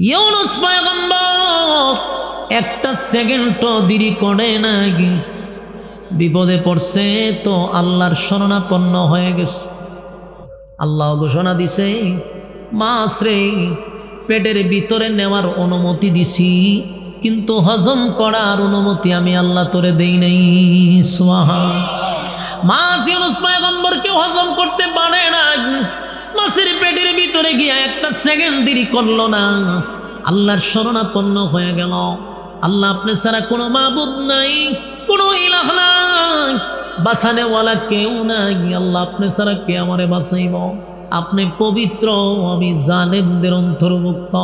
ইউনূস পয়গম্বর একটা সেকেন্ডও দেরি করে নাই, বিপদে পড়ছে তো আল্লাহর শরণাপন্ন হয়ে গেছে। আল্লাহ ঘোষণা দিছে, মাছ রে পেটের ভিতরে নেওয়ার অনুমতি দিছি, কিন্তু হজম করার অনুমতি আমি আল্লাহ তোরে দেই নাই। সুবহান। মাছ ইউনূস পয়গম্বরকে হজম করতে পারে না, মাছের পেটের ভিতরে গিয়া একটা সেকেন্ড দেরি করলো না, আল্লাহর শরণাপন্ন হয়ে গেল। আল্লাহ আপনি ছাড়া কোনো মাবুদ নাই, কোনো ইলাহ নাই, বাঁচানেওয়ালা কেউ নাই। আল্লাহ আপনি ছাড়া কে আমারে বাঁচাইব? আপনি পবিত্র, আমি জালেমদের অন্তর্ভুক্ত।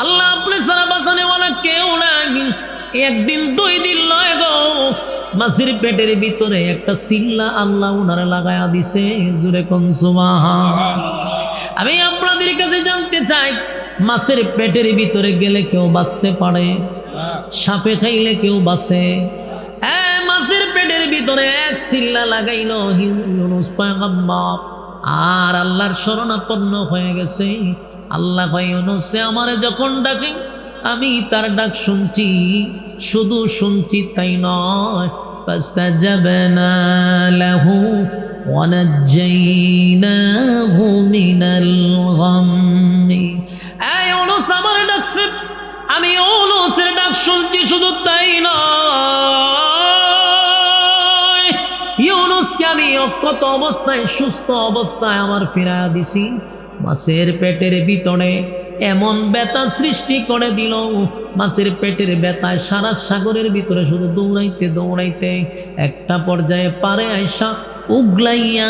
আল্লাহ আপনি ছাড়া বাঁচানেওয়ালা কেউ নাই। একদিন দুই দিন লয় গো, মাছের পেটের ভিতরে একটা সিল্লা আল্লাহ উনারে লাগায়া দিছে। জুরে কোন সুবহান। আমি আপনাদের কাছে জানতে চাই, মাছের পেটের ভিতরে গেলে কেউ বাঁচতে পারে? সাপে খাইলে কেউ বাঁচে? মাছের পেটের ভিতরে এক সিল্লা লাগাইল ইউনূস পয়গম্বর, আর আল্লাহর শরণাপন্ন হয়ে গেছে। আল্লাহ কয়, ইউনূস আমারে যখন ডাকে আমি তার ডাক শুনছি, শুধু শুনছি তাই নয়, ফাস্তাজাবনা লাহু ওয়া নাজ্জাইনাহু মিনাল গাম্মি। ইউনূস আমারে ডাকছে, আমি ইউনূসের ডাক শুনছি, শুধু তাই নয়, ইউনূসকে আমি অক্ষত অবস্থায়, সুস্থ অবস্থায় আমার ফিরাইয়া দিছি। মাছের পেটের ভিতরে এমন ব্যথা সৃষ্টি করে দিল, মাছের পেটের ব্যথায় সারা সাগরের ভিতরে শুধু দৌড়াইতে দৌড়াইতে একটা পর্যায়ে পারে আইসা উগলাইয়া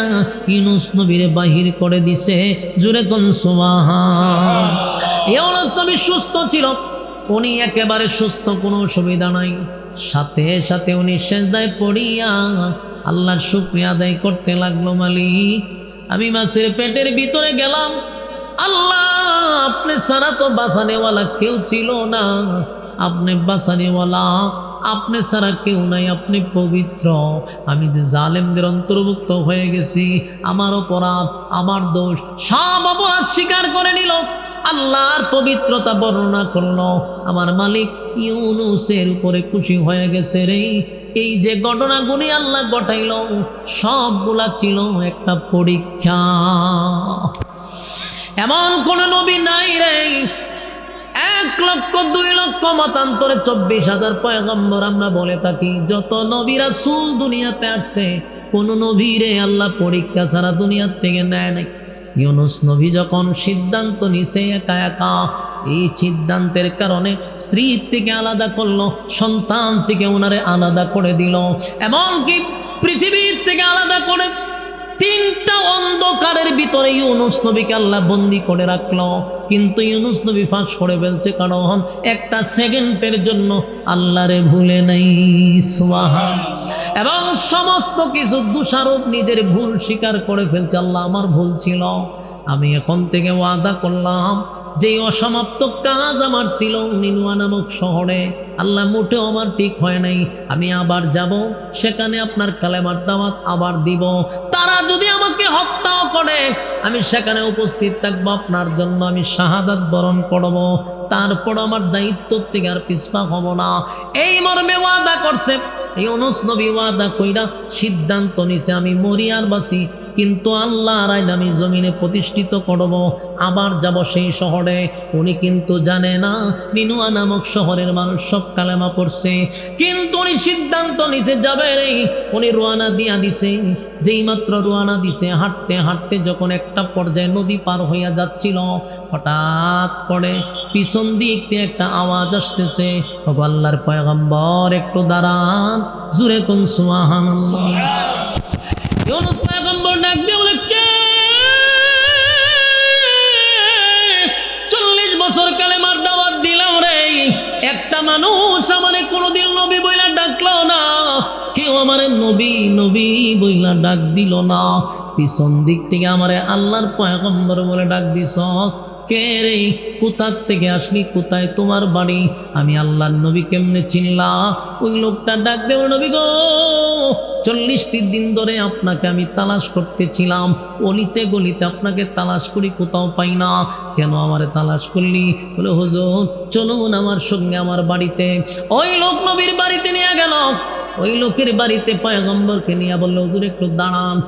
ইউনূস নবীরে বাহির করে দিছে। জুরে কোন সুবহান। ইউনূস নবী সুস্থ ছিল, উনি একেবারে সুস্থ, কোনো অসুবিধা নাই। সাথে সাথে উনি সেজদায় পড়িয়া আল্লাহর শুকরিয়া আদায় করতে লাগলো, মালিক আমি মাছের পেটের ভিতরে গেলাম, আল্লাহ আপনি ছাড়া তো বাঁচানেওয়ালা কেউ ছিল না, আপনি বাঁচানেওয়ালা, আপনি ছাড়া কেউ নাই, আপনি পবিত্র। আমি যে জালেমদের অন্তর্ভুক্ত হয়ে গেছি, আমার অপরাধ, আমার দোষ, সব অপরাধ স্বীকার করে নিল, আল্লাহর পবিত্রতা বর্ণনা করলো। আমার মালিক ইউনূসের উপরে খুশি হয়ে গেছে রে। এই যে ঘটনাগুলি আল্লাহ ঘটাইল, সবগুলা ছিল একটা পরীক্ষা। এমন কোন নবী নাই রে, 1 লক্ষ 2 লক্ষ মতান্তরে 24,000 পয়গম্বর আমরা বলে থাকি, যত নবী রাসূল দুনিয়াতে আসছে, কোন নবীরে আল্লাহ পরীক্ষা ছাড়া দুনিয়ার থেকে নেয় নাই। ইউনূস নবী যখন সিদ্ধান্ত নিছে একা একা, এই সিদ্ধান্তের কারণে স্ত্রী থেকে আলাদা করলো, সন্তান থেকে ওনারে আলাদা করে দিল, এমনকি পৃথিবীর থেকে আলাদা করে 3টা অন্ধকারের ভিতরে ইউনূস নবীকে আল্লাহ বন্দী করে রাখলো। কিন্তু ইউনূস নবী ফাঁস করে ফেলছে, কারণ একটা সেকেন্ডের জন্য আল্লাহরে ভুলে নাই। সুবহান। এবং সমস্ত কিছু দোষারোপ, নিজের ভুল স্বীকার করে ফেলছে, আল্লাহ আমার ভুল ছিল, আমি এখন থেকে ওয়াদা করলাম যে অসমাপ্ত কাজ আমার ছিল নিনুয়া নামক শহরে, আল্লাহ মোটেও আমার ঠিক হয় নাই, আমি আবার যাব, সেখানে আপনার কালেমার দাওয়াত আবার দিব, তারা যদি আমাকে হত্যাও করে আমি সেখানে উপস্থিত থাকবো, আপনার জন্য আমি শাহাদাত বরণ করব, তারপর আমার দায়িত্ব থেকে আর পিছপা হব না। এই মর্মে ওয়াদা করছে। ইউনূস নবী ওয়াদা কইরা সিদ্ধান্ত নিছে, আমি মরি আর বাঁচি, কিন্তু আল্লাহর আইন আমি জমিনে প্রতিষ্ঠিত করব, আবার যাব সেই শহরে। উনি কিন্তু জানে না নিনুয়া নামক শহরের মানুষ সব কালেমা পড়ছে, কিন্তু উনি সিদ্ধান্ত নিছে যাবে রে। উনি রওনা দিয়া দিছে, যেই মাত্র রওনা দিছে, হাঁটতে হাঁটতে যখন একটা পর্যায়ে নদী পার হইয়া যাচ্ছিল, হঠাৎ করে পিছন দিক থেকে একটা আওয়াজ আসতেছে, ওগো আল্লাহর পয়গম্বর একটু দাঁড়ান। জুরে কোন সুবহানাল্লাহ। ইউনূস পয়গম্বর ডাক দিয়ে বলে, কে? 40 বছর কালেমার দাওয়াত দিলাম রে, একটা মানুষ আমারে কোনোদিন নবী বইলা ডাকলো না, কেউ আমারে নবী নবী বইলা ডাক দিল না, পিছন দিক থেকে আমারে আল্লাহর পয়গম্বর বলে ডাক দিছস, কে রে? কোথার থেকে আসলি? কোথায় তোমার বাড়ি? আমি আল্লাহর নবী কেমনে চিনলা? ওই লোকটা ডাক দেব, নবী গো 40টি দিন ধরে আপনাকে আমি তালাশ করতেছিলাম, অলিতে গলিতে আপনাকে তালাশ করি, কোথাও পাই না। কেন আমারে তালাশ করলি? বলে হুজুর চলুন আমার সঙ্গে আমার বাড়িতে। ওই লোক নবীর বাড়িতে নিয়ে গেল। ওই লোকের বাড়িতে পয়গম্বরকে নিয়ে বলল, হুজুর একটু দাঁড়ান।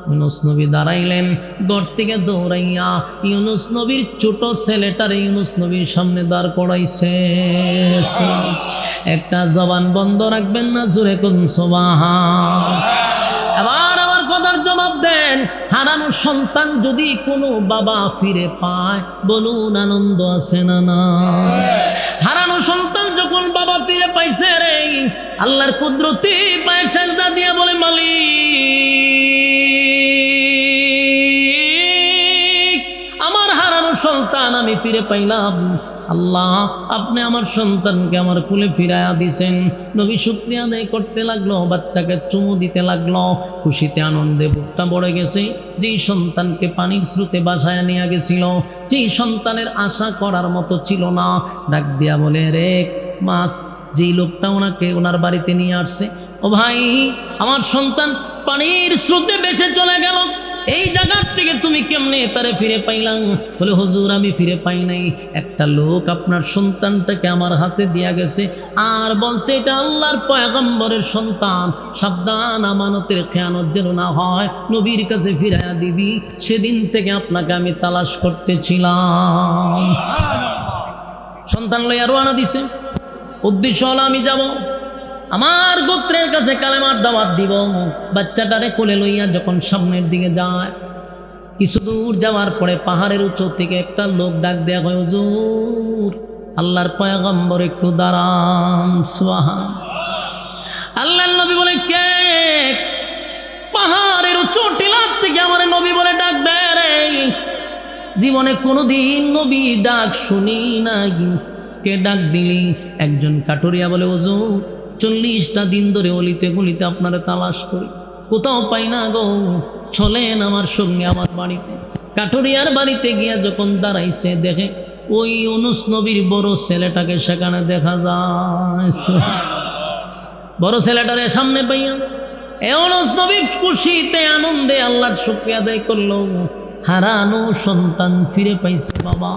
ইউনুস নবী দাঁড়াইলেন, ঘর থেকে দৌড়াইয়া ইউনুস নবীর ছোট ছেলেটারে ইউনুস নবীর সামনে দাঁড় করাইছে। একটা জবান বন্ধ রাখবেন না, জোরে কোন সুবহান। এবার আমার কথার জবাব দেন, হারানো সন্তান যদি কোনো বাবা ফিরে পায়, বলুন আনন্দ আছে না না? হারানো সন্তান যখন বাবা ফিরে পাইছে রে, আল্লাহর কুদরতি পায়ে সেজদা দিয়া বলে, মালিক আমার হারানো সন্তান আমি ফিরে পাইলাম। আল্লাহ আপনি আমার সন্তানকে আমার কুলে ফিরাইয়া দিছেন। নবী শুকরিয়া আদায় করতে লাগলো, বাচ্চাকে চুমু দিতে লাগলো, খুশিতে আনন্দে বুকটা ভরে গেছে। যেই সন্তানকে পানির স্রোতে বাসায় নিয়ে গেছিল, যেই সন্তানের আশা করার মতো ছিল না, ডাক দিয়া বলে, রে মাস যেই লোকটা ওনাকে ওনার বাড়িতে নিয়ে আসছে, ও ভাই আমার সন্তান পানির স্রোতে ভেসে চলে গেল, এই জায়গার থেকে তুমি কেমনে তারে ফিরে পাইলাম? বলে হুজুর আমি ফিরে পাই নাই, একটা লোক আপনার সন্তানটাকে আমার হাতে দিয়া গেছে, আর বলছে এটা আল্লাহর পয়গম্বরের সন্তান, সাবধান আমানতের খেয়ানত যেন না হয়, নবীর কাছে ফিরাইয়া দিবি। সেদিন থেকে আপনাকে আমি তালাশ করতেছিলাম। সন্তান লইয়া রওনা দিছে, উদ্দেশ্য হলো আমি যাব আমার গোত্রের কাছে কালেমার দাওয়াত দিব। বাচ্চাটারে কোলে লইয়া যখন সামনের দিকে যায়, কিছু দূর যাওয়ার পরে পাহাড়ের উঁচু থেকে একটা লোক ডাক দেয়া হয়, হুজুর আল্লাহর পয়গম্বর একটু দাঁড়ান। সুবহান আল্লাহর নবী বলে, কে? পাহাড়ের উঁচু টিলার থেকে আমার নবী বলে ডাক দেয় রে। জীবনে কোনোদিন নবী ডাক শুনি নাই। কে ডাক দিলি? একজন কাটুরিয়া বলে, হুজুর 40টা দিন ধরে অলিতে গলিতে আপনারা তালাশ করি, কোথাও পাই না গো, চলেন আমার সঙ্গে আমার বাড়িতে। কাটুরিয়ার বাড়িতে গিয়া যখন দাঁড়াইছে, দেখে ওই ইউনুস নবীর বড় ছেলেটাকে সেখানে দেখা যায়। বড় ছেলেটারে সামনে পাইয়া ইউনুস নবী খুশিতে আনন্দে আল্লাহর শুকরিয়া আদায় করলো, হারানো সন্তান ফিরে পাইছে বাবা।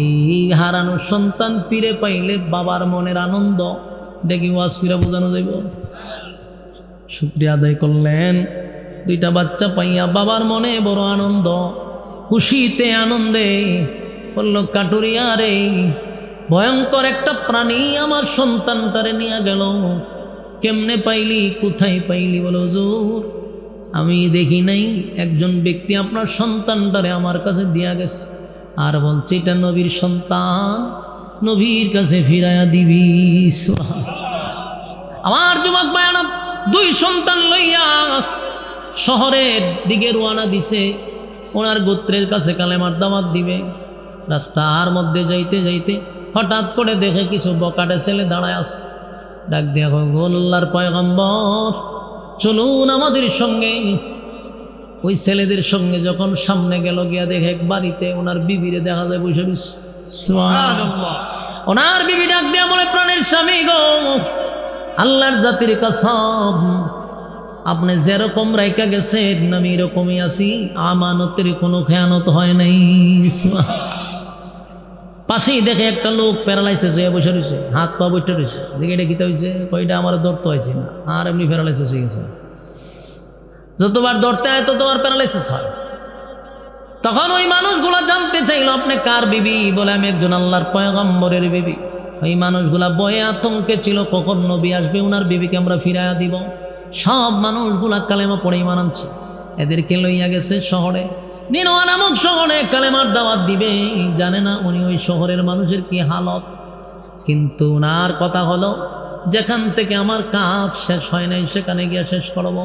এই হারানো সন্তান ফিরে পাইলে বাবার মনের আনন্দ দেখি ওয়াজ ফিরে বোঝানো যাইব। শুকরিয়া আদায় করলেন, দুইটা বাচ্চা পাইয়া বাবার মনে বড় আনন্দ, খুশিতে আনন্দে বলল, কাটুরিয়া রে, ভয়ঙ্কর একটা প্রাণী আমার সন্তানটারে নিয়ে গেল, কেমনে পাইলি, কোথায় পাইলি? বলো হুজুর আমি দেখি নাই, একজন ব্যক্তি আপনার সন্তানটারে আমার কাছে দিয়া গেছে, আর বলছে এটা নবীর সন্তান, নবীর কাছে ফিরাইয়া দিবি। আমার যুবক ভাইরা দুই সন্তান লইয়া শহরের দিকে রওনা দিছে, ওনার গোত্রের কাছে কালেমার দাওয়াত দিবে। রাস্তার মধ্যে যাইতে যাইতে হঠাৎ করে দেখে কিছু বকাটে ছেলে দাঁড়ায় আছে। ডাক দিয়া কয়, আল্লাহর পয়গম্বর চলুন আমাদের সঙ্গে। ওই ছেলেদের সঙ্গে যখন সামনে গেল, গিয়া দেখে এক বাড়িতে ওনার বিবিরে দেখা যায় বসে বসে। সুবহানাল্লাহ। ওনার বিবি ডাক দিয়া বলে, প্রাণের স্বামী গো, আল্লাহর জাতির কসম, আপনি যেরকম রাইকা গেছেন আমি এরকমই আছি, আমানতের কোনো খেয়ানত হয় নাই। পাশেই দেখে একটা লোক প্যারালাইসিস হয়ে বসে রয়েছে, হাত পা বসে রয়েছে। দেখে এটা কিতা হয়েছে? কয়টা আমার ধরতে হয়েছে না, আর এমনি প্যারালাইসিস হয়ে গেছে। যতবার ধরতে হয় ততবার প্যারালাইসিস হয়। তখন ওই মানুষগুলা জানতে চাইল, আপনি কার বিবি? বলে, আমি একজন আল্লাহর পয়গম্বরের বিবি। ওই মানুষগুলা বয়ে আতঙ্কে ছিল, কখন নবী আসবে, ওনার বিবিকে আমরা ফিরাইয়া দিব। সব মানুষগুলা কালেমা পড়ে ঈমান আনছে। এদেরকে লইয়া গেছে শহরে, নিনওয়া নামক শহরে কালেমার দাওয়াত দিবে। জানে না উনি ওই শহরের মানুষের কি হালত। কিন্তু ওনার কথা হলো, যেখান থেকে আমার কাজ শেষ হয় নাই সেখানে গিয়ে শেষ করব।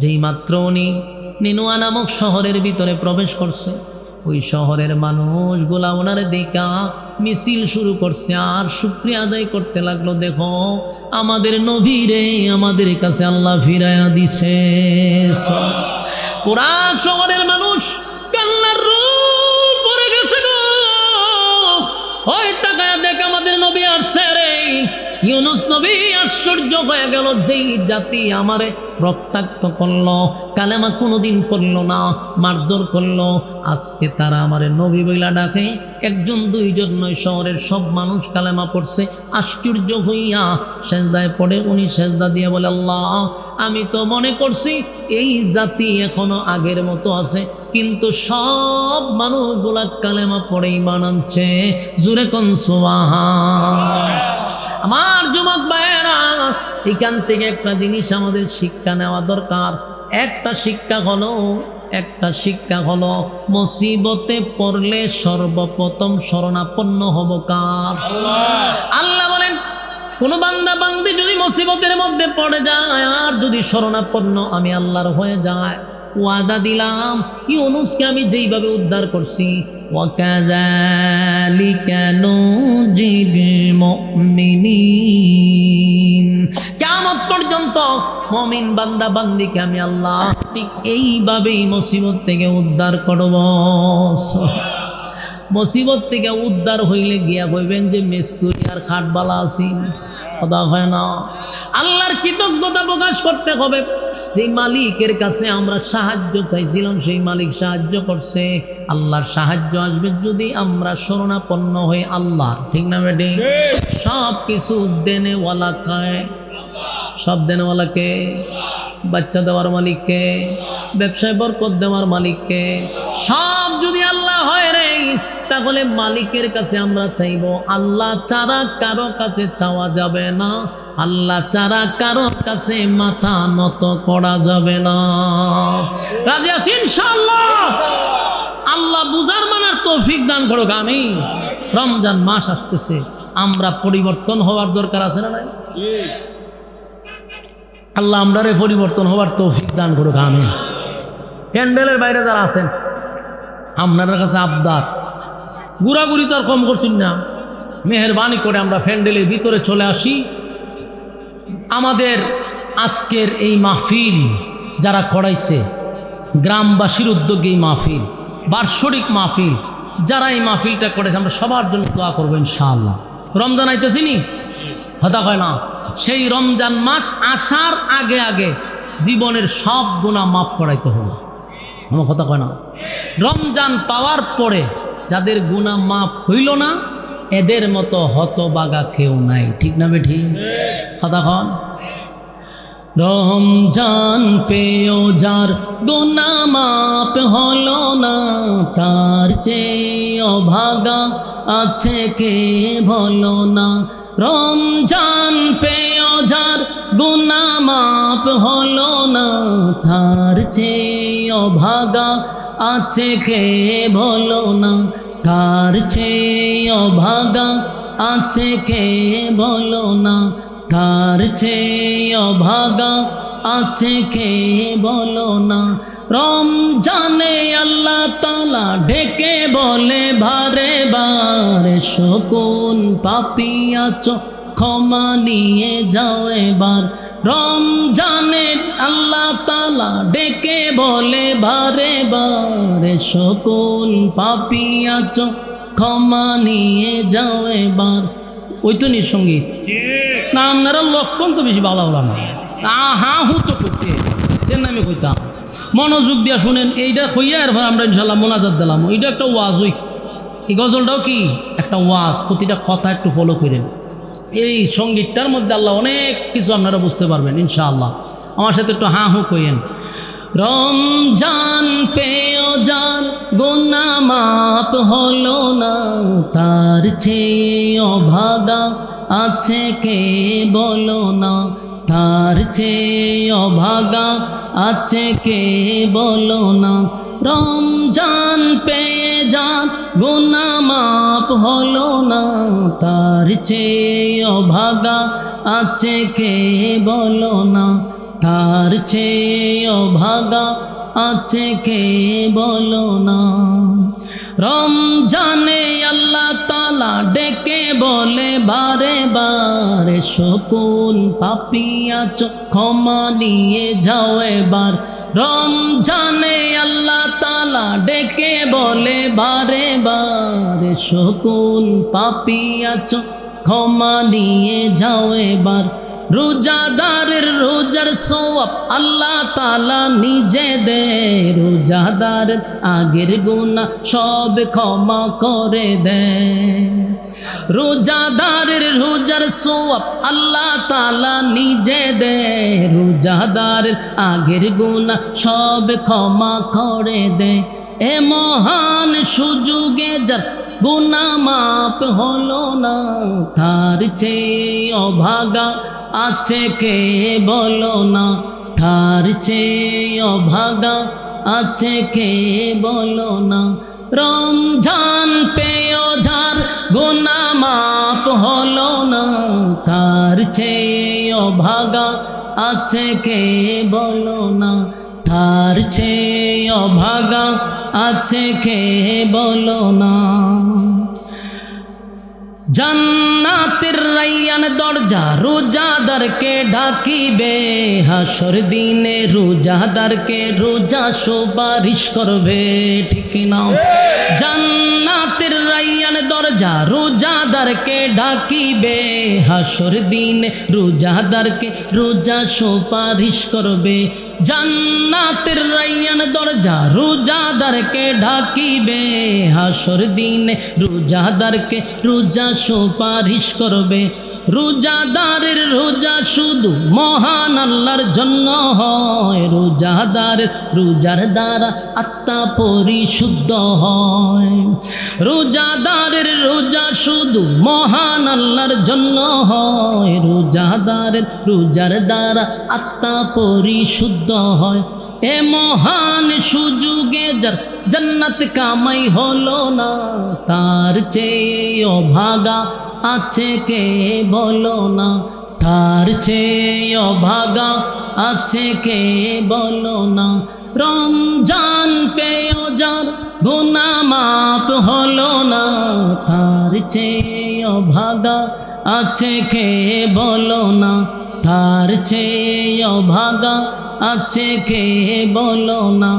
যেই মাত্র উনি নিনওয়া নামক শহরের ভিতরে প্রবেশ করছে, ওই শহরের মানুষগুলা ওনার দেখা মিছিল শুরু করছে আর শুকরিয়া আদায় করতে লাগলো, দেখো আমাদের নবীরে আমাদের কাছে আল্লাহ ফিরাইয়া দিছে। পুরা শহরের মানুষ কান্নার রূপ পড়ে গেছে গো। ওই তাকায়া দেখ আমাদের নবী আসছে রে। ইউনুস নবী আশ্চর্য হয়ে গেল, যেই জাতি আমারে রক্তাক্ত করলো, কালেমা কোনোদিন পড়ল না, মারধর করলো, আজকে তারা আমারে নবী বইলা ডাকে। একজন দুইজন নয়, শহরের সব মানুষ কালেমা পড়ছে। আশ্চর্য হইয়া সেজদায় পড়ে। উনি সেজদা দিয়ে বলে, আল্লাহ, আমি তো মনে করছি এই জাতি এখনো আগের মতো আছে, কিন্তু সব মানুষগুলা কালেমা পড়েই বানাচ্ছে। জুরে কোন সুবহান। আমার যুবক ভাইয়েরা, এখান থেকে একটা জিনিস আমাদের শিক্ষা নেওয়া দরকার। একটা শিক্ষা হলো মুসিবতে পড়লে সর্বপ্রথম শরণাপন্ন হব কার? আল্লাহ বলেন, কোন বান্দা বান্দি যদি মুসিবতের মধ্যে পড়ে যায় আর যদি শরণাপন্ন আমি আল্লাহর হয়ে যায়, ওয়াদা দিলাম ইউনুসকে আমি যেইভাবে উদ্ধার করছি, ওয়াকাযালিকা নুজিল মুমিনিন, কিয়ামত পর্যন্ত মুমিন বান্দা বান্দিকে আমি আল্লাহ ঠিক এইভাবেই মুসিবত থেকে উদ্ধার করব। মুসিবত থেকে উদ্ধার হইলে গিয়া কইবেন যে মিস্ত্রি আর খাটবালা আছি, কথা হয় না। আল্লাহর কৃতজ্ঞতা প্রকাশ করতে হবে। যে মালিকের কাছে আমরা সাহায্য চাইছিলাম, সেই মালিক সাহায্য করছে। আল্লাহর সাহায্য আসবে যদি আমরা শরণাপন্ন হই আল্লাহ, ঠিক না বেটি? সব কিছু দেনেওয়ালা খায়, সব দেনেওয়ালাকে, বাচ্চা দেওয়ার মালিককে, ব্যবসায় বরকত দেওয়ার মালিককে, সব যদি আল্লাহ হয় রে, তাহলে মালিকের কাছে আমরা চাইব। আল্লাহ ছাড়া কারো কাছে চাওয়া যাবে না, আল্লাহ ছাড়া কারো কাছে মাথা নত করা যাবে না। রাজি আছি ইনশাআল্লাহ? আল্লাহ বুঝার মানার তৌফিক দান করুক, আমিন। রমজান মাস আসতেছে, আমরা পরিবর্তন হওয়ার দরকার আছে না নাই? আল্লাহ আমরারে পরিবর্তন হওয়ার তৌফিক দান করুক, আমিন। প্যান্ডেলের বাইরে যারা আছেন, আপনার কাছে আবদার, ঘুরাঘুরি তো আর কম করছেন না, মেহরবানি করে আমরা প্যান্ডেলের ভিতরে চলে আসি। আমাদের আজকের এই মাহফিল যারা করাইছে, গ্রামবাসীর উদ্যোগে এই মাহফিল, বার্ষিক মাহফিল, যারা এই মাহফিলটা করেছে, আমরা সবার জন্য দোয়া করবো ইনশাআল্লাহ। রমজান আইতেছি নি, হতা হয় না? সেই রমজান মাস আসার আগে আগে জীবনের সব গুনাহ মাফ করাইতে হবে, আমার কথা কয় না? রমজান পাওয়ার পরে যাদের গুনাহ মাফ হইল না, এদের মতো হতবাগা কেউ নাই, ঠিক না বেঠি? কথা কন। রমজান পেও যার গুনাহ মাফ হলো না, তার চেয়ে অভাগা আছে কে বলো না। রমজান পেও যার গুনাহ মাফ হলো না, তার চেয়ে অভাগা আছে কে বলো না। তার চেয়ে অভাগা আছে কে বলো না, তার চেয়ে অভাগা আছে কে বলো না। রমজানে আল্লাহ তাআলা ডেকে বলে বারে বারে, সকল পাপী আছো ক্ষমা নিয়ে যাও এবার। রমজানে আল্লাহ তাআলা ডেকে বলে বারে বারে, সকল পাপী আছো ক্ষমা নিয়ে যাও এবার। ওই তো নিঃসঙ্গীত না, আপনারা লক্ষণ তো বেশি ভালো হলাম না, হা হু তো করতে আমি কইতাম। মনোযোগ দিয়া শুনেন, এইটা কইয়া এরপর আমরা ইনশাল্লাহ মোনাজাত দিলাম। এইটা একটা ওয়াজ, এই গজলটাও কি একটা ওয়াজ, প্রতিটা কথা একটু ফলো করেন। এই সঙ্গীতটার মধ্যে আল্লাহ অনেক কিছু আপনারা বুঝতে পারবেন ইনশাআল্লাহ। আমার সাথে একটু হা হু কইেন। রমজান পেও যার গুনাহ মাফ হলো না, তার চেয়ে অভাগা আছে কে বলো না। তার চেয়ে অভাগা আছে কে বলো না। রমজান পেয়ে যার গুনাহ মাফ হলো না, তার চেয়ে অভাগা আছে কে বলো না। তার চেয়ে অভাগা আছে কে বলো না। রমজানে আল্লাহ তাআলা ডেকে বলে বারে বারে, সকল পাপী আছো ক্ষমা নিয়ে যাও এবার। রমজানে আল্লাহ তাআলা ডেকে বলে বারে বারে, সকল পাপী আছো ক্ষমা নিয়ে যাও এবার। রোজাদারের রোজার সওয়াব আল্লাহ তাআলা নিজে দেয়, রোজাদারের আগের গুনাহ সব ক্ষমা করে দেয়। রোজাদারের রোজার সওয়াব আল্লাহ তাআলা নিজে দেয়, রোজাদারের আগের গুনাহ সব ক্ষমা করে দেয়। এ মহান সুযোগে যার গুনাহ মাপ হলো না, তার চেয়ে অভাগা আছে কে বলো না, তার চেয়ে অভাগা আছে কে বলো না। রমজান পেও যার গুনাহ মাফ হলো না, তার চেয়ে অভাগা আছে কে বলো না, তার চেয়ে অভাগা আছে কে বলো না। জান্নাতের রাইয়ান দরজা রোজাদারকে ঢাকিবে, হাসর দিনে রোজাদারকে রোজা সুপারিশ করবে, ঠিক না? জান্নাতের রাইয়ান দরজা রোজাদারকে ঢাকিবে, হাসর দিনে রোজাদারকে রোজা সুপারিশ করবে। জান্নাতের রাইয়ান দরজা রোজাদারকে ঢাকিবে, হাসর দিনে রোজাদারকে রোজা সুপারিশ করবে। রোজাদারের রোজা শুধু মহান আল্লাহর জন্য হয়, রোজাদারের রোজার দ্বারা আত্মা পরিশুদ্ধ হয়। রোজাদারের রোজা শুধু মহান আল্লাহর জন্য হয়, রোজাদারের রোজার দ্বারা আত্মা পরিশুদ্ধ হয়। এ মহান সুযোগে যার জান্নাত কামাই হলো না, তার চেয়ে অভাগা আছে কে বলো না, তার চেয়ে অভাগা আছে কে বলো না। রমজান পেও যার গুনাহ মাফ হলো না, তার চেয়ে অভাগা আছে কে বলো না, তার চেয়ে অভাগা আছে কে বলো না।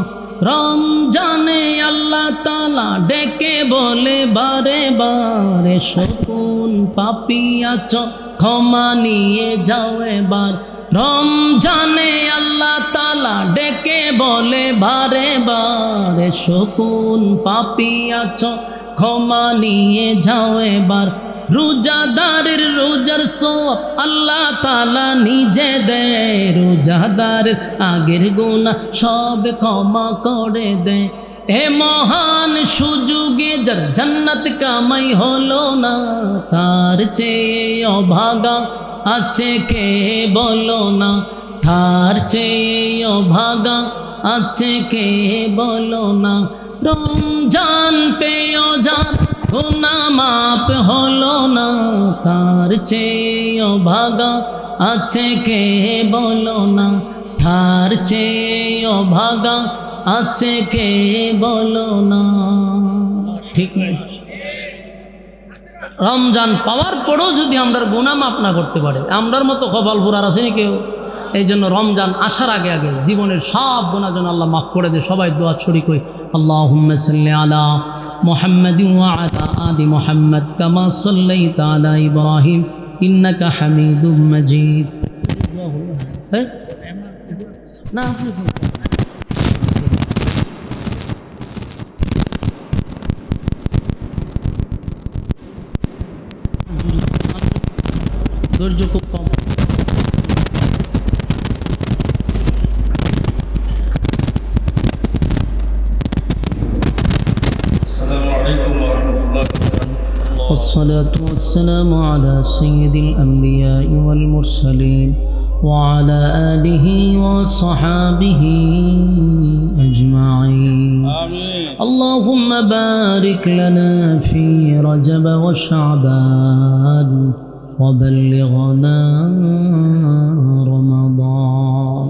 রমজানে আল্লাহ তাআলা ডেকে বলে বারে বারে, শকুন পাপী আছো ক্ষমা নিয়ে যাও এবার। রমজানে আল্লাহ তাআলা ডেকে বলে বারে বারে, শকুন পাপী আছো ক্ষমা নিয়ে যাও এবার। রোজাদারের রোজার সওয়াব আল্লাহ তাআলা নিজে দেয়, রোজাদারের আগের গুনাহ সব ক্ষমা করে দেয়। এ মহান সুযোগে যার জান্নাত কামাই হলো না, তার চেয়ে অভাগা আছে কে বলো না, তার চেয়ে অভাগা আছে কে বলো না। রমজান পেও যার গুনাহ মাফ হলো না, তার চেয়ে অভাগা আছে কে বলো না, তার চেয়ে অভাগা আছে কে বলো না। ঠিক নেই? রমজান পাওয়ার পরেও যদি আমরা গুনাহ মাফ না করতে পারে, আমরার মতো কপাল পুরার আসেনি কেউ। এই জন্য রমজান আসার আগে আগে জীবনের সব গুনাহ যেন আল্লাহ মাফ করে দেয়। সবাই দোয়া ছড়ি কই, আল্লাহুম্মা সাল্লি আলা মুহাম্মাদিন ওয়া আলা আলি মুহাম্মাদ কামা সাল্লাইতা আলা ইব্রাহিম ইন্নাকা হামিদুম মাজিদ। না আপনি ধৈর্য খুব কম। والصلاة والسلام على سيد الأنبياء والمرسلين وعلى آله وصحابه أجمعين. آمين. اللهم بارك لنا في رجب وشعبان وبلغنا رمضان.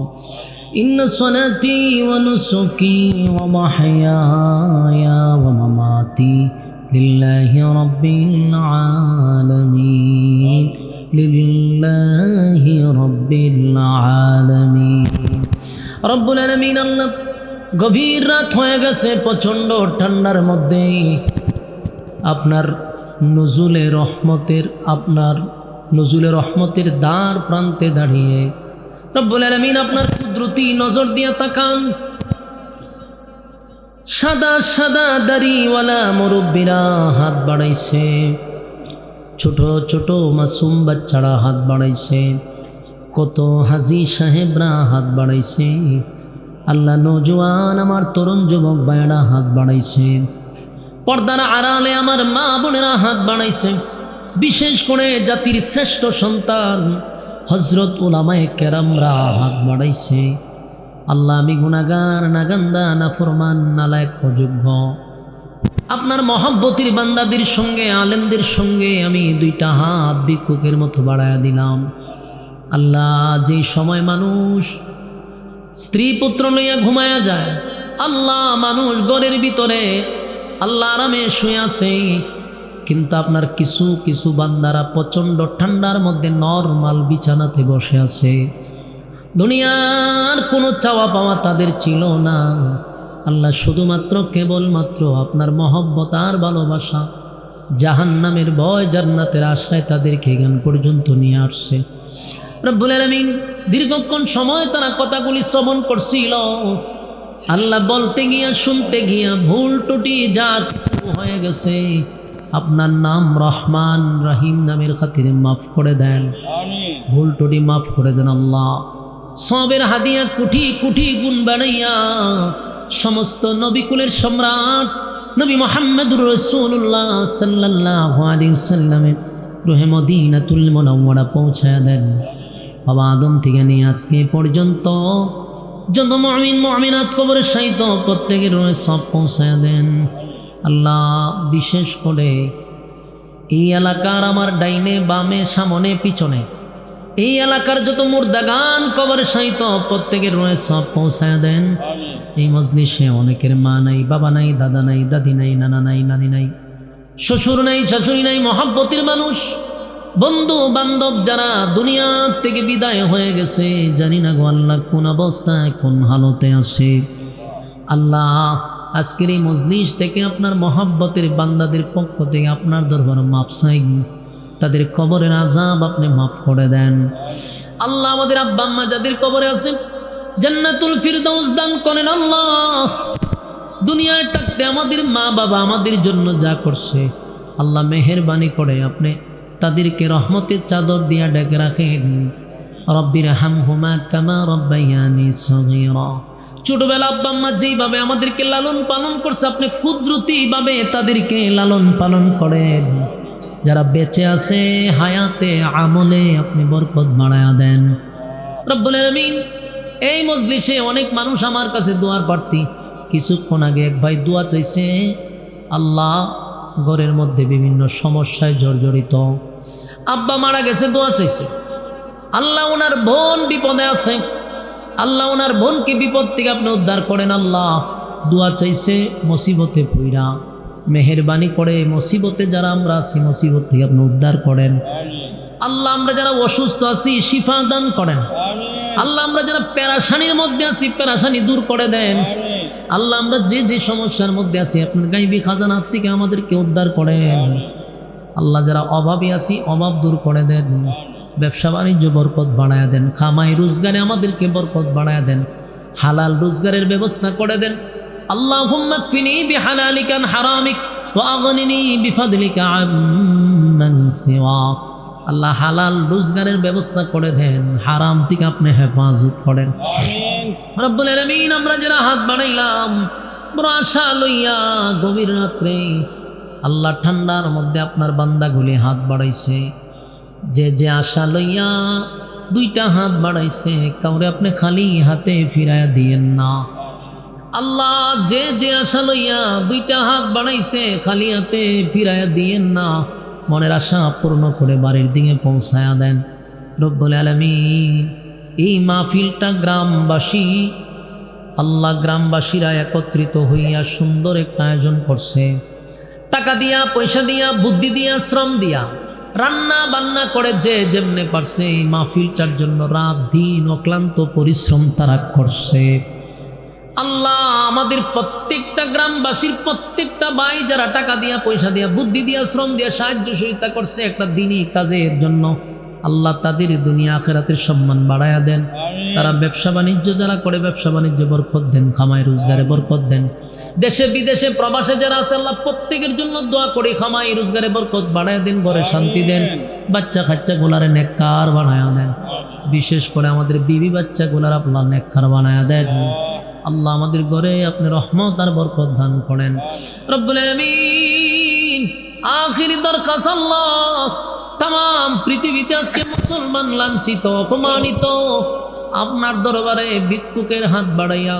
إن صلاتي ونسكي ومحياي ومماتي لله رب العالمين، لله رب العالمين. رب العالمين আল্লাহ গভীর রাত হয়ে গেছে, প্রচণ্ড ঠান্ডার মধ্যে আপনার নজুলে রহমতের দ্বার প্রান্তে দাঁড়িয়ে রব্বুল আলামিন আপনার কুদরতি নজর দিয়ে তাকান। সাদা সাদা দাড়িওয়ালা মুরব্বীরা হাত বাড়াইছে, ছোট ছোট মাসুম বাচ্চারা হাত বাড়াইছে, কত হাজি সাহেবরা হাত বাড়াইছে, আল্লাহ নওজোয়ান আমার তরুণ যুবক ভাইয়েরা হাত বাড়াইছে, পর্দার আড়ালে আমার মা বোনেরা হাত বাড়াইছে, বিশেষ করে জাতির শ্রেষ্ঠ সন্তান হজরত উলামায়ে কেরামরা হাত বাড়াইছে। আল্লাহ আমি গুনাহগার, নাগান্দা, নাফরমান, নালায়েক, অযোগ্য, আপনার মহব্বতির বান্দাদের সঙ্গে আলেমদের সঙ্গে আমি দুইটা হাত ভিক্ষুকের মতো বাড়ায়া দিলাম। আল্লাহ যে সময় মানুষ স্ত্রী পুত্র লইয়া ঘুমায়া যায়, আল্লাহ মানুষ ঘরের ভিতরে আল্লাহ আরামে শুয়ে আছে, কিন্তু আপনার কিছু কিছু বান্দারা প্রচণ্ড ঠান্ডার মধ্যে নরমাল বিছানাতে বসে আছে। দুনিয়ার কোনো চাওয়া পাওয়া তাদের ছিল না। আল্লাহ শুধুমাত্র কেবলমাত্র আপনার মহব্বত আর ভালোবাসা, জাহান্নামের ভয়, জান্নাতের আশায় তাদেরকে এখান পর্যন্ত নিয়ে আসছে। রব্বুল আলামিন দীর্ঘক্ষণ সময় তারা কথাগুলি শ্রবণ করছিল। আল্লাহ বলতে গিয়া শুনতে গিয়া ভুল টুটি যা কিছু হয়ে গেছে, আপনার নাম রহমান রহিম নামের খাতিরে মাফ করে দেন, ভুল টুটি মাফ করে দেন। আল্লাহ সবের হাদিয়া কুঠি কুঠি গুণ বাড়াইয়া সমস্ত নবিকুলের সম্রাট নবী মুহাম্মদুর রাসূলুল্লাহ সাল্লাল্লাহু আলাইহি ওয়াসাল্লামের রুহে মদিনাতুল মুনাওয়ারা পৌঁছায়া দেন। বাবা আদম থেকে নিয়ে আজকে পর্যন্ত যত মুমিন মুমিনাত কবরে শায়িত প্রত্যেকের রুহে সব পৌঁছায়া দেন। আল্লাহ বিশেষ করে এই এলাকার আমার ডাইনে বামে সামনে পিছনে এই এলাকার যত মুর্দাগান কবরে শায়িত প্রত্যেকের রুহে সব পৌঁছায়া দেন। এই মজলিসে অনেকের মা নাই, বাবা নাই, দাদা নাই, দাদি নাই, নানা নাই, নানি নাই, শ্বশুর নাই, শাশুড়ি নাই, মহাব্বতের মানুষ, বন্ধু বান্ধব যারা দুনিয়া থেকে বিদায় হয়ে গেছে, জানি না গো আল্লাহ কোন অবস্থায় কোন হালতে আছে। আল্লাহ আজকের এই মজলিস থেকে আপনার মহাব্বতের বান্দাদের পক্ষ থেকে আপনার দরবারে মাফ চাই, তাদের কবরের আযাব আপনি মাফ করে দেন। আল্লাহ আমাদের আব্বা আম্মা যাদের কবরে আছে জান্নাতুল ফিরদাউস দান করেন। আল্লাহ দুনিয়ায় থাকতে আমাদের মা বাবা আমাদের জন্য যা করছে, আল্লাহ মেহেরবানি করে আপনি তাদেরকে রহমতের চাদর দিয়া ডেকে রাখেন। রব্বির হামহুমা কামা রব্বায়ানি সগীরা। ছোটবেলা আব্বা আম্মা যেইভাবে আমাদেরকে লালন পালন করছে, আপনি কুদরতিভাবে তাদেরকে লালন পালন করেন। যারা বেঁচে আছে হায়াতে আমলে আপনি বরকত বাড়ায়া দেন রব্বুল আলামিন। এই মজলিসে অনেক মানুষ আমার কাছে দোয়ার প্রার্থী। কিছুক্ষণ আগে এক ভাই দোয়া চাইছে। আল্লাহ ঘরের মধ্যে বিভিন্ন সমস্যায় জর্জরিত, আব্বা মারা গেছে, দোয়া চাইছে। আল্লাহ ওনার বোন বিপদে আছে, আল্লাহ ওনার বোনকে বিপদ থেকে আপনি উদ্ধার করেন। আল্লাহ দোয়া চাইছে মুসিবতে পইরা, মেহেরবানি করে মুসিবতে যারা আমরা আছি মুসিবত থেকে আপনি উদ্ধার করেন। আল্লাহ আমরা যারা অসুস্থ আছি শিফা দান করেন। আল্লাহ আমরা যারা পেরেশানির মধ্যে আছি পেরেশানি দূর করে দেন। আল্লাহ আমরা যে যে সমস্যার মধ্যে আছি আপনার গায়বী খাজানা থেকে আমাদেরকে উদ্ধার করেন। আল্লাহ যারা অভাবী আছি অভাব দূর করে দেন, ব্যবসা বাণিজ্য বরকত বাড়ায়া দেন, কামাই রোজগারে আমাদেরকে বরকত বাড়ায়া দেন, হালাল রোজগারের ব্যবস্থা করে দেন। আল্লাহুম্মা কফিনি বিহালালিকা আন হারামিক ওয়া আগনিনি বিফাদলিকা আম্মান সিওয়াক। আল্লাহ হালাল রোজগারের ব্যবস্থা করে দেন, হারাম থেকে আপনি হেফাজত করেন। আমিন রব্বুল আলামিন। আমরা যারা হাত বাড়াইলাম বড় আশা লইয়া গভীর রাত্রে, আল্লাহ ঠান্ডার মধ্যে আপনার বান্দাগুলি হাত বাড়াইছে, যে যে আশা লইয়া দুইটা হাত বাড়াইছে, কাউরে আপনি খালি হাতে ফিরাইয়া দিয়েন না। আল্লাহ যে যে আশা লইয়া দুইটা হাত বাড়াইছে খালি হাতে ফিরাইয়া দিয়েন না, মনের আশা পূর্ণ করে বাড়ির দিকে পৌঁছায়া দেন রব্বুল আলামিন। এই মাহফিলটা গ্রামবাসী, আল্লাহ গ্রামবাসীরা একত্রিত হইয়া সুন্দর একটা আয়োজন করছে। টাকা দিয়া, পয়সা দিয়া, বুদ্ধি দিয়া, শ্রম দিয়া, রান্না বান্না করে যে যেমনে পারছে এই মাহফিলটার জন্য রাত দিন অক্লান্ত পরিশ্রম তারা করছে। আল্লাহ আমাদের প্রত্যেকটা গ্রামবাসীর প্রত্যেকটা ভাই যারা টাকা দিয়া পয়সা দিয়া বুদ্ধি দিয়া শ্রম দিয়া সাহায্য সহযোগিতা করছে একটা দিনই কাজের জন্য, আল্লাহ তাদের দুনিয়া আখিরাতের সম্মান বাড়ায়া দেন। তারা ব্যবসা বাণিজ্য যারা করে ব্যবসা বাণিজ্য বরকত দেন, খামাই রোজগারে বরকত দেন। দেশে বিদেশে প্রবাসে যারা আছে আল্লাহ প্রত্যেকের জন্য দোয়া করি, খামাই রোজগারে বরকত বাড়ায়া দেন, ঘরে শান্তি দেন, বাচ্চা কাচ্চা গুলারে নেককার বানায়া দেন। বিশেষ করে আমাদের বিবি বাচ্চা গুলার আল্লাহ নেককার বানায়া দেন। আল্লাহ আমাদের ঘরে আপনি রহমত আর বরকত দান করেন রব্বুল আলামিন। আখিরি দরখাস্ত আল্লাহ, তাম পৃথিবীতে আজকে মুসলমান লাঞ্ছিত অপমানিত, আপনার দরবারে ভিক্ষুকের হাত বাড়াইয়া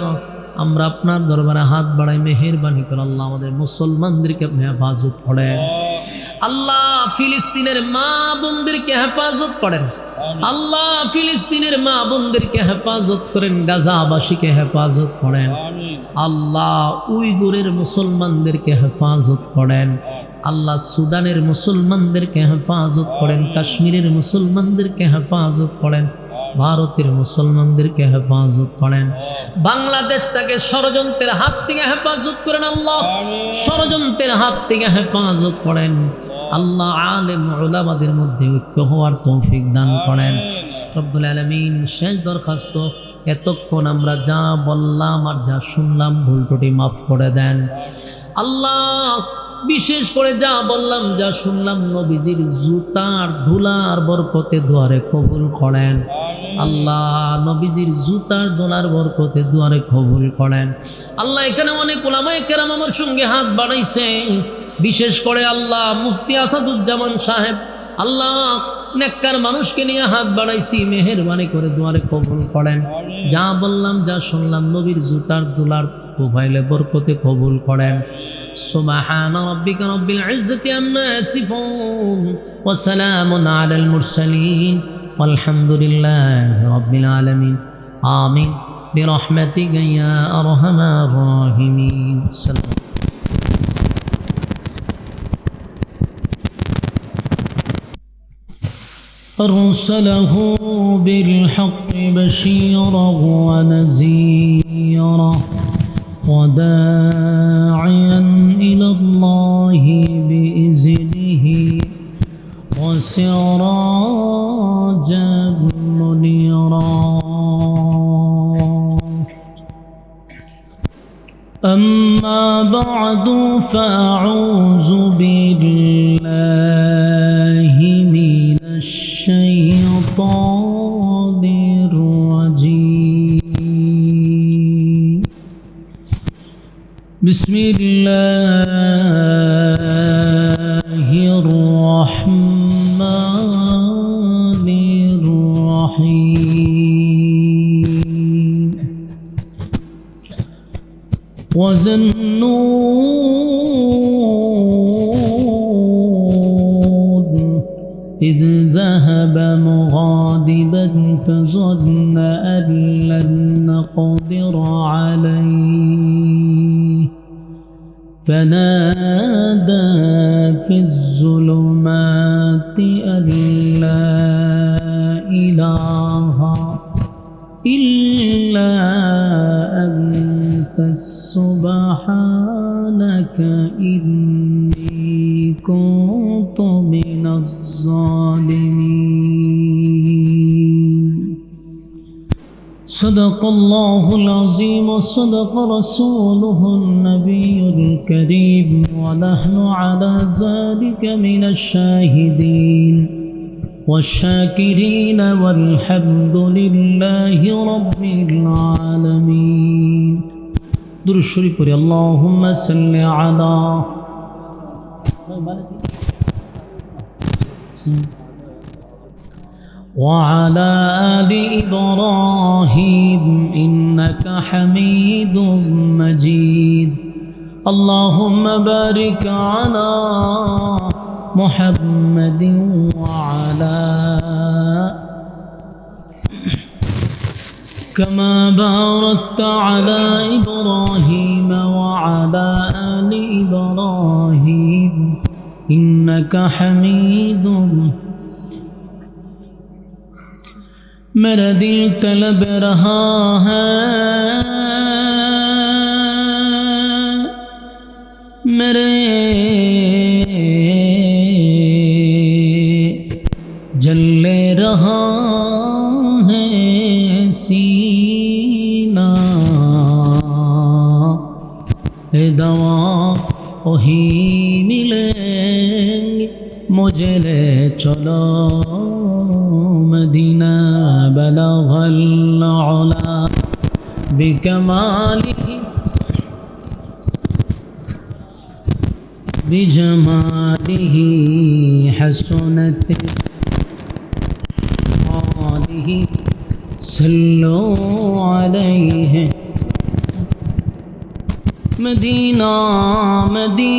আমরা আপনার দরবারে হাত বাড়াই, মেহেরবানি করে আল্লাহ আমাদের মুসলমানদেরকে আপনি হেফাজত করেন। আল্লাহ ফিলিস্তিনের মা বোনদেরকে হেফাজত করেন, আল্লাহ ফিলিস্তিনের মা বোনদেরকে হেফাজত করেন, গাজাবাসীকে হেফাজত করেন, আল্লাহ উইগুরের মুসলমানদেরকে হেফাজত করেন, আল্লাহ সুদানের মুসলমানদেরকে হেফাজত করেন, কাশ্মীরের মুসলমানদেরকে হেফাজত করেন, ভারতের মুসলমানদেরকে হেফাজত করেন, বাংলাদেশটাকে ষড়যন্ত্রের হাত থেকে হেফাজত করেন, আল্লাহ ষড়যন্ত্রের হাত থেকে হেফাজত করেন। আল্লাহ আলেম উলামাদের মধ্যে ঐক্য হওয়ার তৌফিক দান করেন রব্বুল আলামিন। শেষ দরখাস্ত, এতক্ষণ আমরা যা বললাম আর যা শুনলাম ভুল ত্রুটি মাফ করে দেন আল্লাহ। বিশেষ করে যা বললাম যা শুনলাম নবীজির জুতার ধুলার বরকতে দুয়ারে কবুল করেন আল্লাহ, নবীজির জুতার ধুলার বরকতে দুয়ারে কবুল করেন আল্লাহ। এখানে অনেক উলামায়ে কেরাম আমার সঙ্গে হাত বাড়াইছে, বিশেষ করে আল্লাহ মুফতি আসাদুজ্জামান সাহেব, আল্লাহ নেককার মানুষকে নিয়ে হাত বাড়াইছি, মেহেরবানি করে দুয়ারে কবুল করেন। যা বললাম যা শুনলাম নবীর জুতার দুলার প্রোফাইলে বরকতে কবুল করেন। সুবহান রাব্বিকা রাব্বিল ইজ্জাতি আম্মা ইয়াসিফুন ওয়া সালামুন আলাল মুরসালিন ওয়ালহামদুলিল্লাহি রাব্বিল আলামিন। আমিন বিরহমাতিকা ইয়া আরহামার রাহিমিন। أرسله بالحق بشيرا ونذيرا وداعيا إلى الله بإذنه وسراجا منيرا. أما بعد فأعوذ بالله من الشيطان الرجيم. بسم الله الرحمن الرحيم. وَالنُّونِ إذ ذهب مغاضبا فظن أن لن نقدر عليه فنادى في الظلمات أن لا إله إلا أنت سبحانك إني كنت من الظالمين. صدق الله العظيم وصدق رسوله النبي الكريم ونحن على ذلك من الشاهدين والشاكرين والحمد لله رب العالمين. درود شريف اللهم صل على وعلى آل إبراهيم إنك حميد مجيد. اللهم بارك على محمد وعلى كما باركت على إبراهيم وعلى آل إبراهيم إنك حميد. मेरा दिल तलब रहा है मेरे जले रहा है सीना दवा वही मिलेंगे मुझे ले चलो मदीना बलगल उला बिकमालिही बिजमालिही हसनत आलिही सल्लो अलैहि मदीना मदीना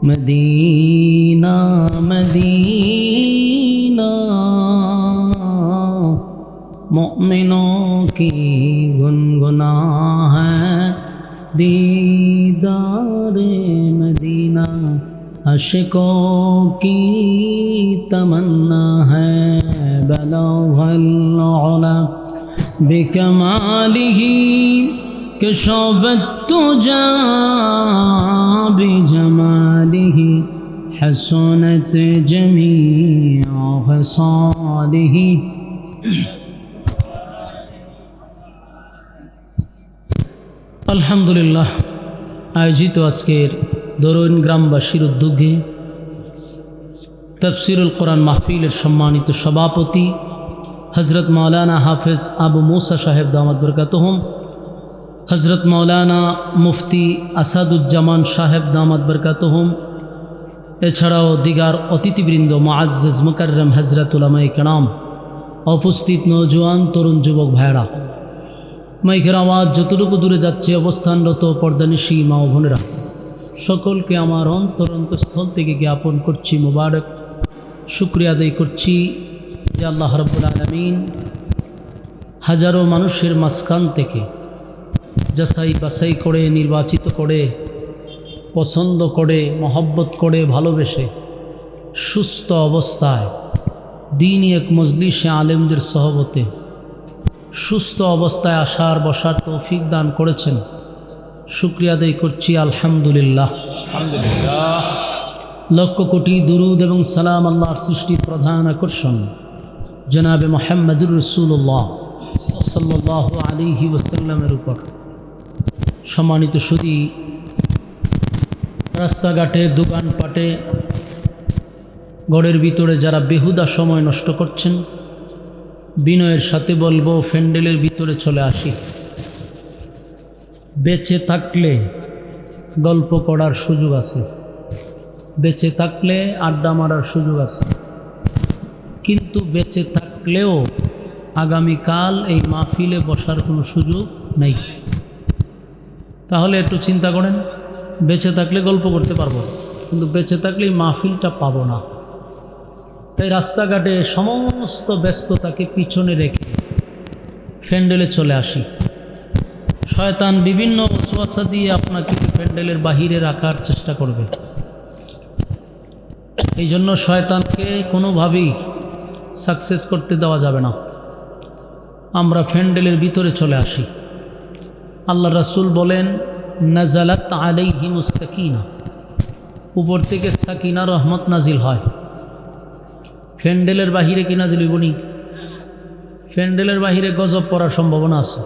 मदीना मदीना मोमिनों की गुनगुना है दीदार मदीना आशिकों की तमन्ना है बलगल उला बिकमालिही कशफत तुजा बिजमालिही हसनत जमीअ खसालिही। আলহামদুলিল্লাহ, আয়োজিত আজকের দরুন গ্রামবাসীর উদ্যোগে তাফসীরুল কোরআন মাহফিলের সম্মানিত সভাপতি হযরত মাওলানা হাফেজ আবু মুসা সাহেব দামাত বরকাতুহুম, হযরত মাওলানা মুফতি আসাদুজ্জামান সাহেব দামাত বরকাতুহুম, এছাড়াও দিগার অতিথিবৃন্দ মুআজ্জাজ মুকাররম হযরত উলামায়ে কেরাম, উপস্থিত নওজোয়ান তরুণ যুবক ভাইরা, মাইকের আওয়াজ যতটুকু দূরে যাচ্ছে অবস্থানরত পর্দানিশী মা ও বোনেরা, সকলকে আমার অন্তরস্থল থেকে জ্ঞাপন করছি মুবারক, শুকরিয়া আদায় করছি যে আল্লাহ রাব্বুল আলামিন হাজারো মানুষের মাঝখান থেকে যাচাই বাছাই করে নির্বাচিত করে পছন্দ করে মহব্বত করে ভালোবেসে সুস্থ অবস্থায় দিনই এক মজলিসে আলেমদের সহবতে সুস্থ অবস্থায় আসার বসার তৌফিক দান করেছেন। শুকরিয়া আদায় করছি আলহামদুলিল্লাহ। লক্ষ কোটি দুরুদ এবং সালাম আল্লাহর সৃষ্টির প্রধান আকর্ষণ জনাবে মুহাম্মদুর রাসূলুল্লাহ সাল্লাল্লাহু আলাইহি ওয়াসাল্লামের উপর। সম্মানিত সুধী, রাস্তাঘাটে দোকানপাটে ঘরের ভিতরে যারা বেহুদা সময় নষ্ট করছেন, বিনয়ের সাথে বলবো ফ্যান্ডেলের ভিতরে চলে আসি। বেঁচে থাকলে গল্প করার সুযোগ আছে, বেঁচে থাকলে আড্ডা মারার সুযোগ আছে, কিন্তু বেঁচে থাকলেও আগামীকাল এই মাহফিলে বসার কোনো সুযোগ নেই। তাহলে একটু চিন্তা করেন, বেঁচে থাকলে গল্প করতে পারবো, কিন্তু বেঁচে থাকলে এই মাহফিলটা পাবো না। তাই রাস্তাঘাটে সমস্ত ব্যস্ততাকে পিছনে রেখে প্যান্ডেলে চলে আসি। শয়তান বিভিন্ন ওয়াসওয়াসা দিয়ে আপনাকে প্যান্ডেলের বাহিরে রাখার চেষ্টা করবে। এই জন্য শয়তানকে কোনোভাবেই সাকসেস করতে দেওয়া যাবে না। আমরা প্যান্ডেলের ভিতরে চলে আসি। আল্লাহ রাসূল বলেন, নাজালাত আলাইহিমুস সাকিনা, উপর থেকে সাকিনা রহমত নাজিল হয়। প্যান্ডেলের বাহিরে কি নাজিল হইব নি? প্যান্ডেলের বাহিরে গজব পড়ার সম্ভাবনা আছে।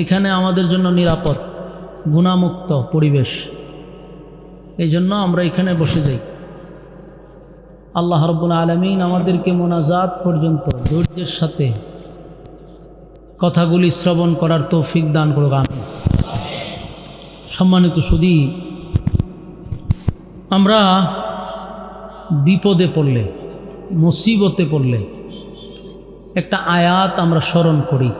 এখানে আমাদের জন্য নিরাপদ গুনাহমুক্ত পরিবেশ, এই জন্য আমরা এখানে বসে যাই। আল্লাহ রাব্বুল আলামিন আমাদেরকে মোনাজাত পর্যন্ত ধৈর্যের সাথে কথাগুলি শ্রবণ করার তৌফিক দান করুক, আমিন। সম্মানিত সুধী, আমরা বিপদে পড়লে, মুসিবতে পড়লে একটা আয়াত আমরা স্মরণ করি।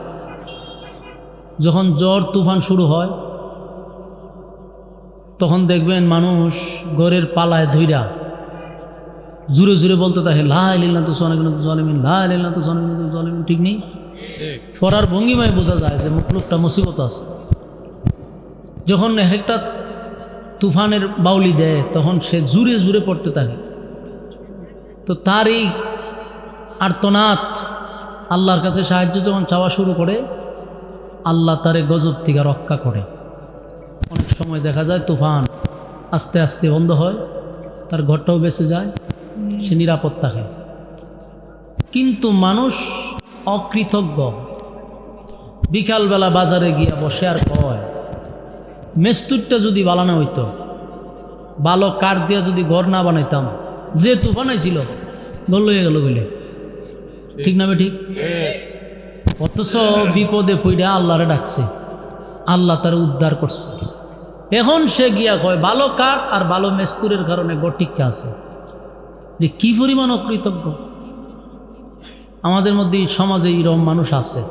যখন ঝড় তুফান শুরু হয় তখন দেখবেন মানুষ ঘরের পালায় ধইরা জোরে জোরে বলতে থাকে লা ইলাহা ইল্লাল্লাহু সুবহানাহু জালিমিন, লা ইলাহা ইল্লাল্লাহু সুবহানাহু জালিমিন, ঠিক নেই? ফরার ভঙ্গিমায় বোঝা যায় যে লোকটা মুসিবত আছে। যখন একটা তুফানের বাউলি দেয় তখন সে জুড়ে জুড়ে পড়তে থাকে। তো তার এই আর্তনাদ আল্লাহর কাছে সাহায্য যখন চাওয়া শুরু করে, আল্লাহ তারে গজব থেকে রক্ষা করে। অনেক সময় দেখা যায় তুফান আস্তে আস্তে বন্ধ হয়, তার ঘরটাও বেঁচে যায়, সে নিরাপদ থাকে। কিন্তু মানুষ অকৃতজ্ঞ। বিকালবেলা বাজারে গিয়া বসে আর কয়, মেস্তুরটা যদি বানানো হইতো, ভালো কাঠ দিয়া যদি ঘর না বানাইতাম, যে তুফান ছিল ঘর লইয়া গেল বলে, ঠিক না? ঠিক। অথচ বিপদে পড়ে আল্লাহরে ডাকছে, আল্লাহ তার উদ্ধার করছে। এখন সে গিয়া কয় ভালো কাঠ আর ভালো মেস্তুরের কারণে ঘর টিকা আছে। যে কি পরিমাণ অকৃতজ্ঞ! আমাদের মধ্যে সমাজে এরকম মানুষ আছে।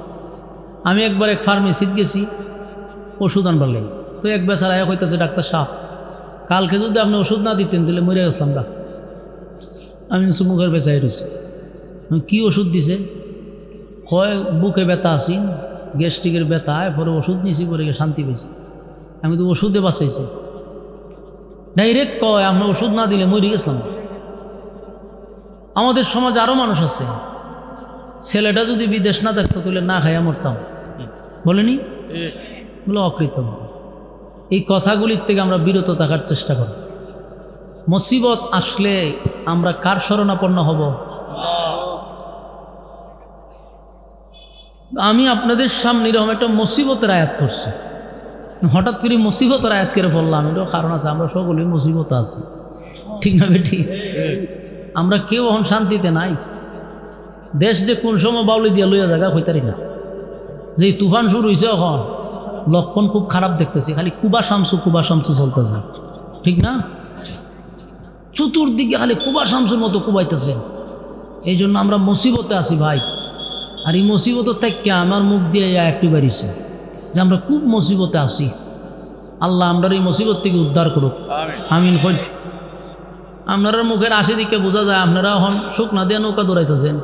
আমি একবার এক ফার্মেসিতে গেছি ওষুধ আনবার লাগে, তো এক বেচারা এক হইতেছে, ডাক্তার সাহেব কালকে যদি আপনি ওষুধ না দিতেন তাহলে মরে গেছিলাম না। আমি মুখের বেচাই রয়েছি। কি ওষুধ দিছে? কয় বুকে ব্যথা আছি, গ্যাস্ট্রিকের ব্যথা, পরে ওষুধ নিয়েছি, পরে শান্তি পেয়েছি। আমি তো ওষুধে বাঁচাইছি। ডাইরেক্ট কয় আমরা ওষুধ না দিলে মরে গেছিলাম। আমাদের সমাজে আরও মানুষ আছে, ছেলেটা যদি বিদেশ না থাকতো তাহলে না খাইয়া মরতাম, বলেনি? বলে অকৃতজ্ঞ। এই কথাগুলির থেকে আমরা বিরত থাকার চেষ্টা করি। মুসিবত আসলে আমরা কার শরণাপন্ন হব? আমি আপনাদের সামনে এরকম একটা মুসিবতের আয়াত করছি, হঠাৎ করে মুসিবতের আয়াত করে বললাম। এটাও কারণ আছে, আমরা সকলেই মুসিবত আছি, ঠিক না বেটি? আমরা কেউ এখন শান্তিতে নাই। দেশ যে কোন সময় বাউলি দিয়া লইয়া জায়গা হইতারি না। যে তুফান শুরু হয়েছে এখন লক্ষণ খুব খারাপ দেখতেছি, খালি কুবা শামসু চলতেছে, ঠিক না? চতুর্দিকে খালি কুবা শামসুর মতো কুবাইতেছে। এই জন্য আমরা মুসিবতে আছি ভাই। আর এই মুসিবতের থেকে আমার মুখ দিয়ে একটু বেরিয়েছে যে আমরা খুব মুসিবতে আছি। আল্লাহ আমরা এই মুসিবত থেকে উদ্ধার করুক, আমিন। আপনার মুখের আশি দিকে বোঝা যায় আপনারা এখন সুখ না দিয়ে নৌকা দৌড়াইতেছেন।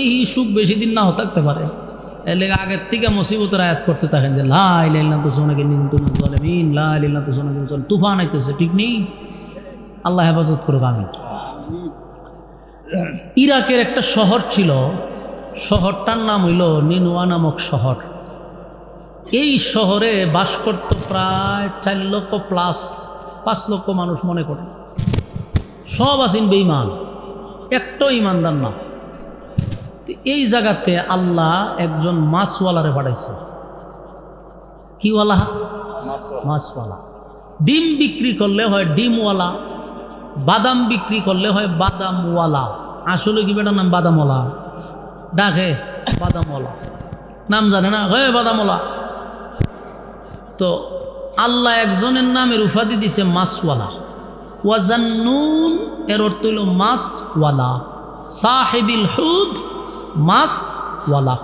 এই সুখ বেশি দিন নাও থাকতে পারে। এর লেগে আগের থেকে মুসিবতের আয়াত করতে থাকেন যে লা ইলাহা ইল্লাল্লাহু জালিমিন, লা ইলাহা ইল্লাল্লাহু তুফান আইতেছে, ঠিক নেই? আল্লাহ হেফাজত করুক, আমিন। ইরাকের একটা শহর ছিল, শহরটার নাম হইল নিনুয়া নামক শহর। এই শহরে বাস করত প্রায় 4 লক্ষ প্লাস 5 লক্ষ মানুষ মনে করে। সব আছেন বেঈমান, একটাও ইমানদার না। এই জায়গাতে আল্লাহ একজন মাছওয়ালারে পাঠাইছে। কিওয়ালা? মাছওয়ালা। ডিম বিক্রি করলে হয় ডিমওয়ালা, বাদাম বিক্রি করলে হয় বাদামওয়ালা। আসলে কি বেটার নাম বাদামওয়ালা, ডাকে বাদামওয়ালা, নাম জানে না, হয় বাদামওয়ালা। তো আল্লাহ একজনের নামের উপাধি দিছে মাছওয়ালা। ওয়াজান্নুন এর অর্থ হইল মাছওয়ালা, সাহেবিল হুদ মাছওয়ালা।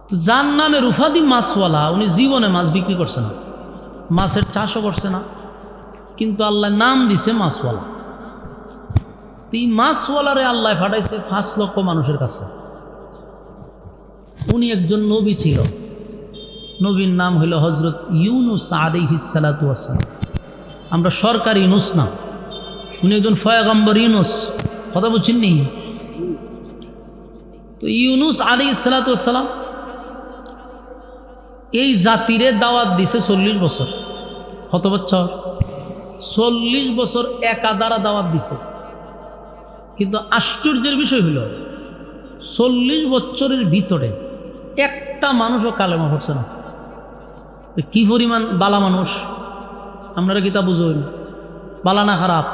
তো যার নামের উপাধি মাছওয়ালা, উনি জীবনে মাছ বিক্রি করছে না, মাছের চাষও করছে না, কিন্তু আল্লাহ নাম দিছে মাছওয়ালা। এই মাছওয়ালারে আল্লাহ পাঠাইছে 5 লক্ষ মানুষের কাছে। উনি একজন নবী ছিল। নবীর নাম হইল হজরত ইউনুস আলাইহিস সালাতু ওয়াস সালাম। আমরা সরকারি ইউনুস না, উনি একজন পয়গম্বর ইউনুস। কথা বুঝছেন নি? তো ইউনুস আলাইহিস সালাতু ওয়াস সালাম এই জাতিরে দাওয়াত দিছে 40 বছর। কত বছর? 40 বছর একাধারা দাওয়াত দিছে। কিন্তু আশ্চর্যের বিষয় হইল 40 বছরের ভিতরে একটা মানুষও কালেমা পড়ছে না। কি পরিমাণ বালা মানুষ! আপনারা কি তা বুঝুন? বালা না খারাপ?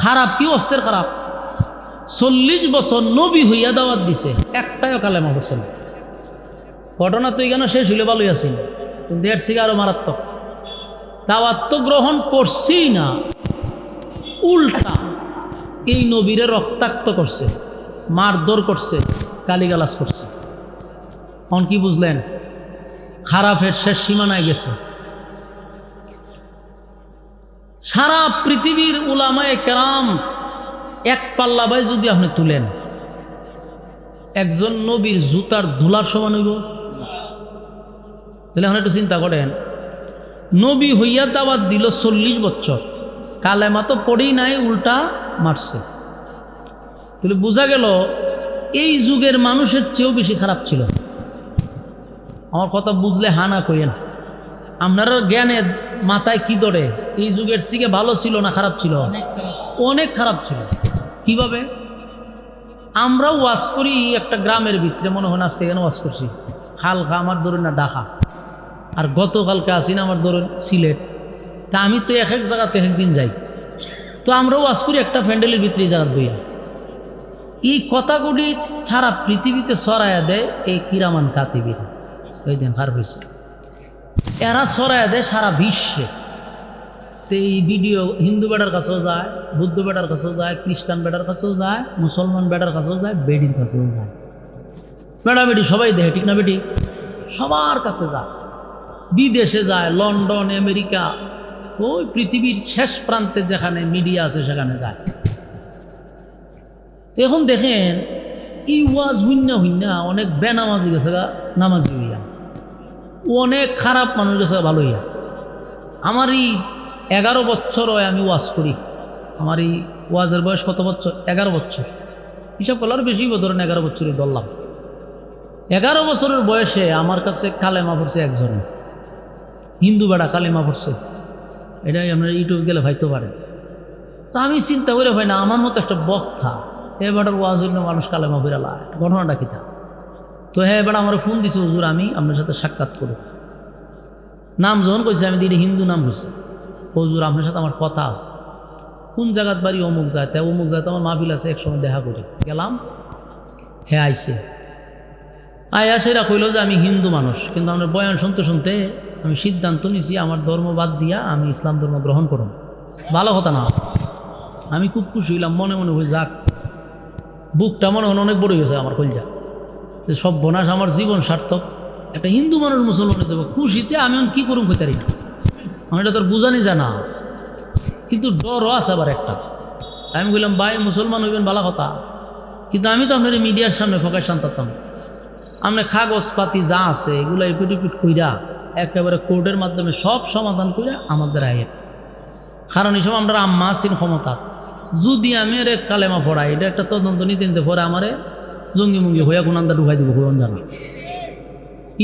খারাপ কি অস্তের খারাপ। 40 বছর নবী হইয়া দাওয়াত দিছে, একটাও কালেমা পড়ছে না। ঘটনা তো এখানে শেষ হইলে ভালোই আছিল, কিন্তু এর থেকে আরো মারাত্মক। দাওয়াত তো গ্রহণ করছেই না, উল্টা এই নবীরে রক্তাক্ত করছে, মারধর করছে, গালিগালাজ করছে। এখন কি বুঝলেন? খারাপের শেষ সীমানায় গেছে। সারা পৃথিবীর উলামায়ে কেরাম এক পাল্লা ভাই যদি আপনি তুলেন, একজন নবীর জুতার ধুলার সমান হইব? তাহলে আপনি একটু চিন্তা করেন, নবী হইয়া দাওয়াত দিল 40 বছর, কালেমা তো পড়েই নাই, উল্টা মারছে। তাহলে বোঝা গেল এই যুগের মানুষের চেয়েও বেশি খারাপ ছিল। আমার কথা বুঝলে হানা কইেন। আপনার জ্ঞানে মাথায় কি ধরে, এই যুগের থেকে ভালো ছিল না খারাপ ছিল? অনেক খারাপ ছিল। কিভাবে? আমরাও ওয়াজ করি একটা গ্রামের ভিতরে, মনে হয় আজকে কেন ওয়াজ করছি, হালকা আমার ধরুন না ঢাকা, আর গতকালকে আসি না আমার ধরুন সিলেট। তা আমি তো এক এক জায়গাতে এক একদিন যাই, তো আমরাও ওয়াজ করি একটা ফ্যান্ডেলের ভিতরে জায়গা দইয়া। এই কথাগুলি সারা পৃথিবীতে ছড়াইয়া দেয় এই কিরামান কাতিবির, ওই দিন খারাপ হয়েছে, এরা ছড়াইয়া দেয় সারা বিশ্বে। তো এই ভিডিও হিন্দু বেটার কাছেও যায়, বুদ্ধ বেটার কাছেও যায়, খ্রিস্টান বেটার কাছেও যায়, মুসলমান বেটার কাছেও যায়, বেডির কাছেও যায়। বেড়া বেডি সবাই দেখে, ঠিক না বেটি? সবার কাছে যায়, বিদেশে যায়, লন্ডন, আমেরিকা, ওই পৃথিবীর শেষ প্রান্তে যেখানে মিডিয়া আছে সেখানে যায়। এখন দেখেন এই ওয়াজ হইনা অনেক বেনামাজি গেছে গা নামাজি হইয়া, অনেক খারাপ মানুষ গেছে ভালো হইয়া। আমার এই 11 বছর হয় আমি ওয়াজ করি। আমার এই ওয়াজের বয়স কত বছর? 11 বছর। হিসাব করলে আরও বেশি ধরেন 11 বছরই ধরলাম। 11 বছরের বয়সে আমার কাছে কালেমা পড়ছে একজন হিন্দু বেড়া, কালেমা পড়ছে। এটাই আপনারা ইউটিউব গেলে ভাইতে পারেন। তো আমি চিন্তা করে ভাই না, আমার মতো একটা বক্তা এবারের ওয়াজ জন্য মানুষ কালেমা বেরালা, ঘটনাটা কী থা? তো হ্যাঁ, এবার আমার ফোন দিছে, হুজুর আমি আপনার সাথে সাক্ষাৎ করব। নাম যখন কইছে আমি দিদি হিন্দু নাম হয়েছে, হুজুর আপনার সাথে আমার কথা আছে। কোন জায়গার বাড়ি? অমুক যায়। তাই অমুক যায় তো আমার মাহফিল আছে, একসময় দেখা করি। গেলাম, হ্যাঁ আইসে। আয়া সেরা কইল যে আমি হিন্দু মানুষ, কিন্তু আমার বয়ান শুনতে শুনতে আমি সিদ্ধান্ত নিছি আমার ধর্ম বাদ দিয়া আমি ইসলাম ধর্ম গ্রহণ করব। ভালো কথা না? আমি খুব খুশি হইলাম, মনে মনে হয়ে যাক, বুকটা মনে হয় অনেক বড় হয়েছে আমার কলজা, যে সব বনাস আমার জীবন সার্থক। একটা হিন্দু মানুষ মুসলমান যাব খুশিতে, আমি এখন কী করুন কইতারি না, আমি এটা তোর বুঝানি জানা, কিন্তু ডরও আছে আবার একটা। আমি বললাম ভাই মুসলমান হইবেন ভালো কথা, কিন্তু আমি তো আপনার মিডিয়ার সামনে ফোকাস শান্তাম, আপনার কাগজপাতি যা আছে এগুলো এপিট কইরা একেবারে কোর্টের মাধ্যমে সব সমাধান করে আমাদের আয়ের। কারণ এই সময় আমরা আম্মা আসিন ক্ষমতা, যদি আমি এর কালেমা পড়াই, এটা একটা তদন্ত নিতে নিতে পরে আমারে জঙ্গি মুঙ্গি হইয়া কোন আন্দা ঢুকাই দিব কোন জানা।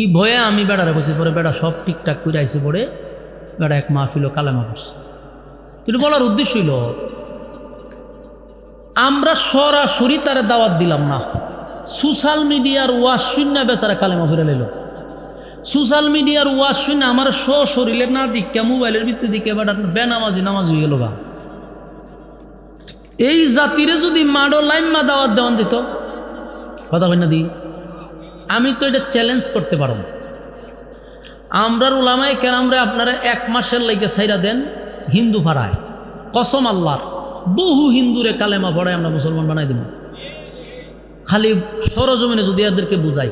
এই ভয়ে আমি বেড়ারে বসে পরে বেড়া সব ঠিকঠাক করে আইসে পড়ে বেড়া এক মাহফিল কালেমা পড়ছে। কিন্তু বলার উদ্দেশ্য হইল আমরা সরাসরি তারে দাওয়াত দিলাম না, সোশ্যাল মিডিয়ার ওয়াজ শূন্য বেচারা কালেমা ফিরে নিল। সোশ্যাল মিডিয়ার ওয়াজ শূন্য আমার শরীরের না দিকে মোবাইলের ভিত্তি দিকে বেড়া বেনামাজি নামাজ হয়ে গেল গা। এই জাতিরে যদি মাডো লাইম্মা দাওয়াত দেওয়ান দিত, কথা কই না দি, আমি তো এটা চ্যালেঞ্জ করতে পারব। আমরার উলামায়ে কেরামরে আপনারা 1 মাসের লাইগে ছাইরা দেন হিন্দু পাড়ায়, কসম আল্লাহর বহু হিন্দুরে কালেমা পড়ায় আমরা মুসলমান বানাই দেব, খালি সরজমিনে যদি এদেরকে বুঝাই।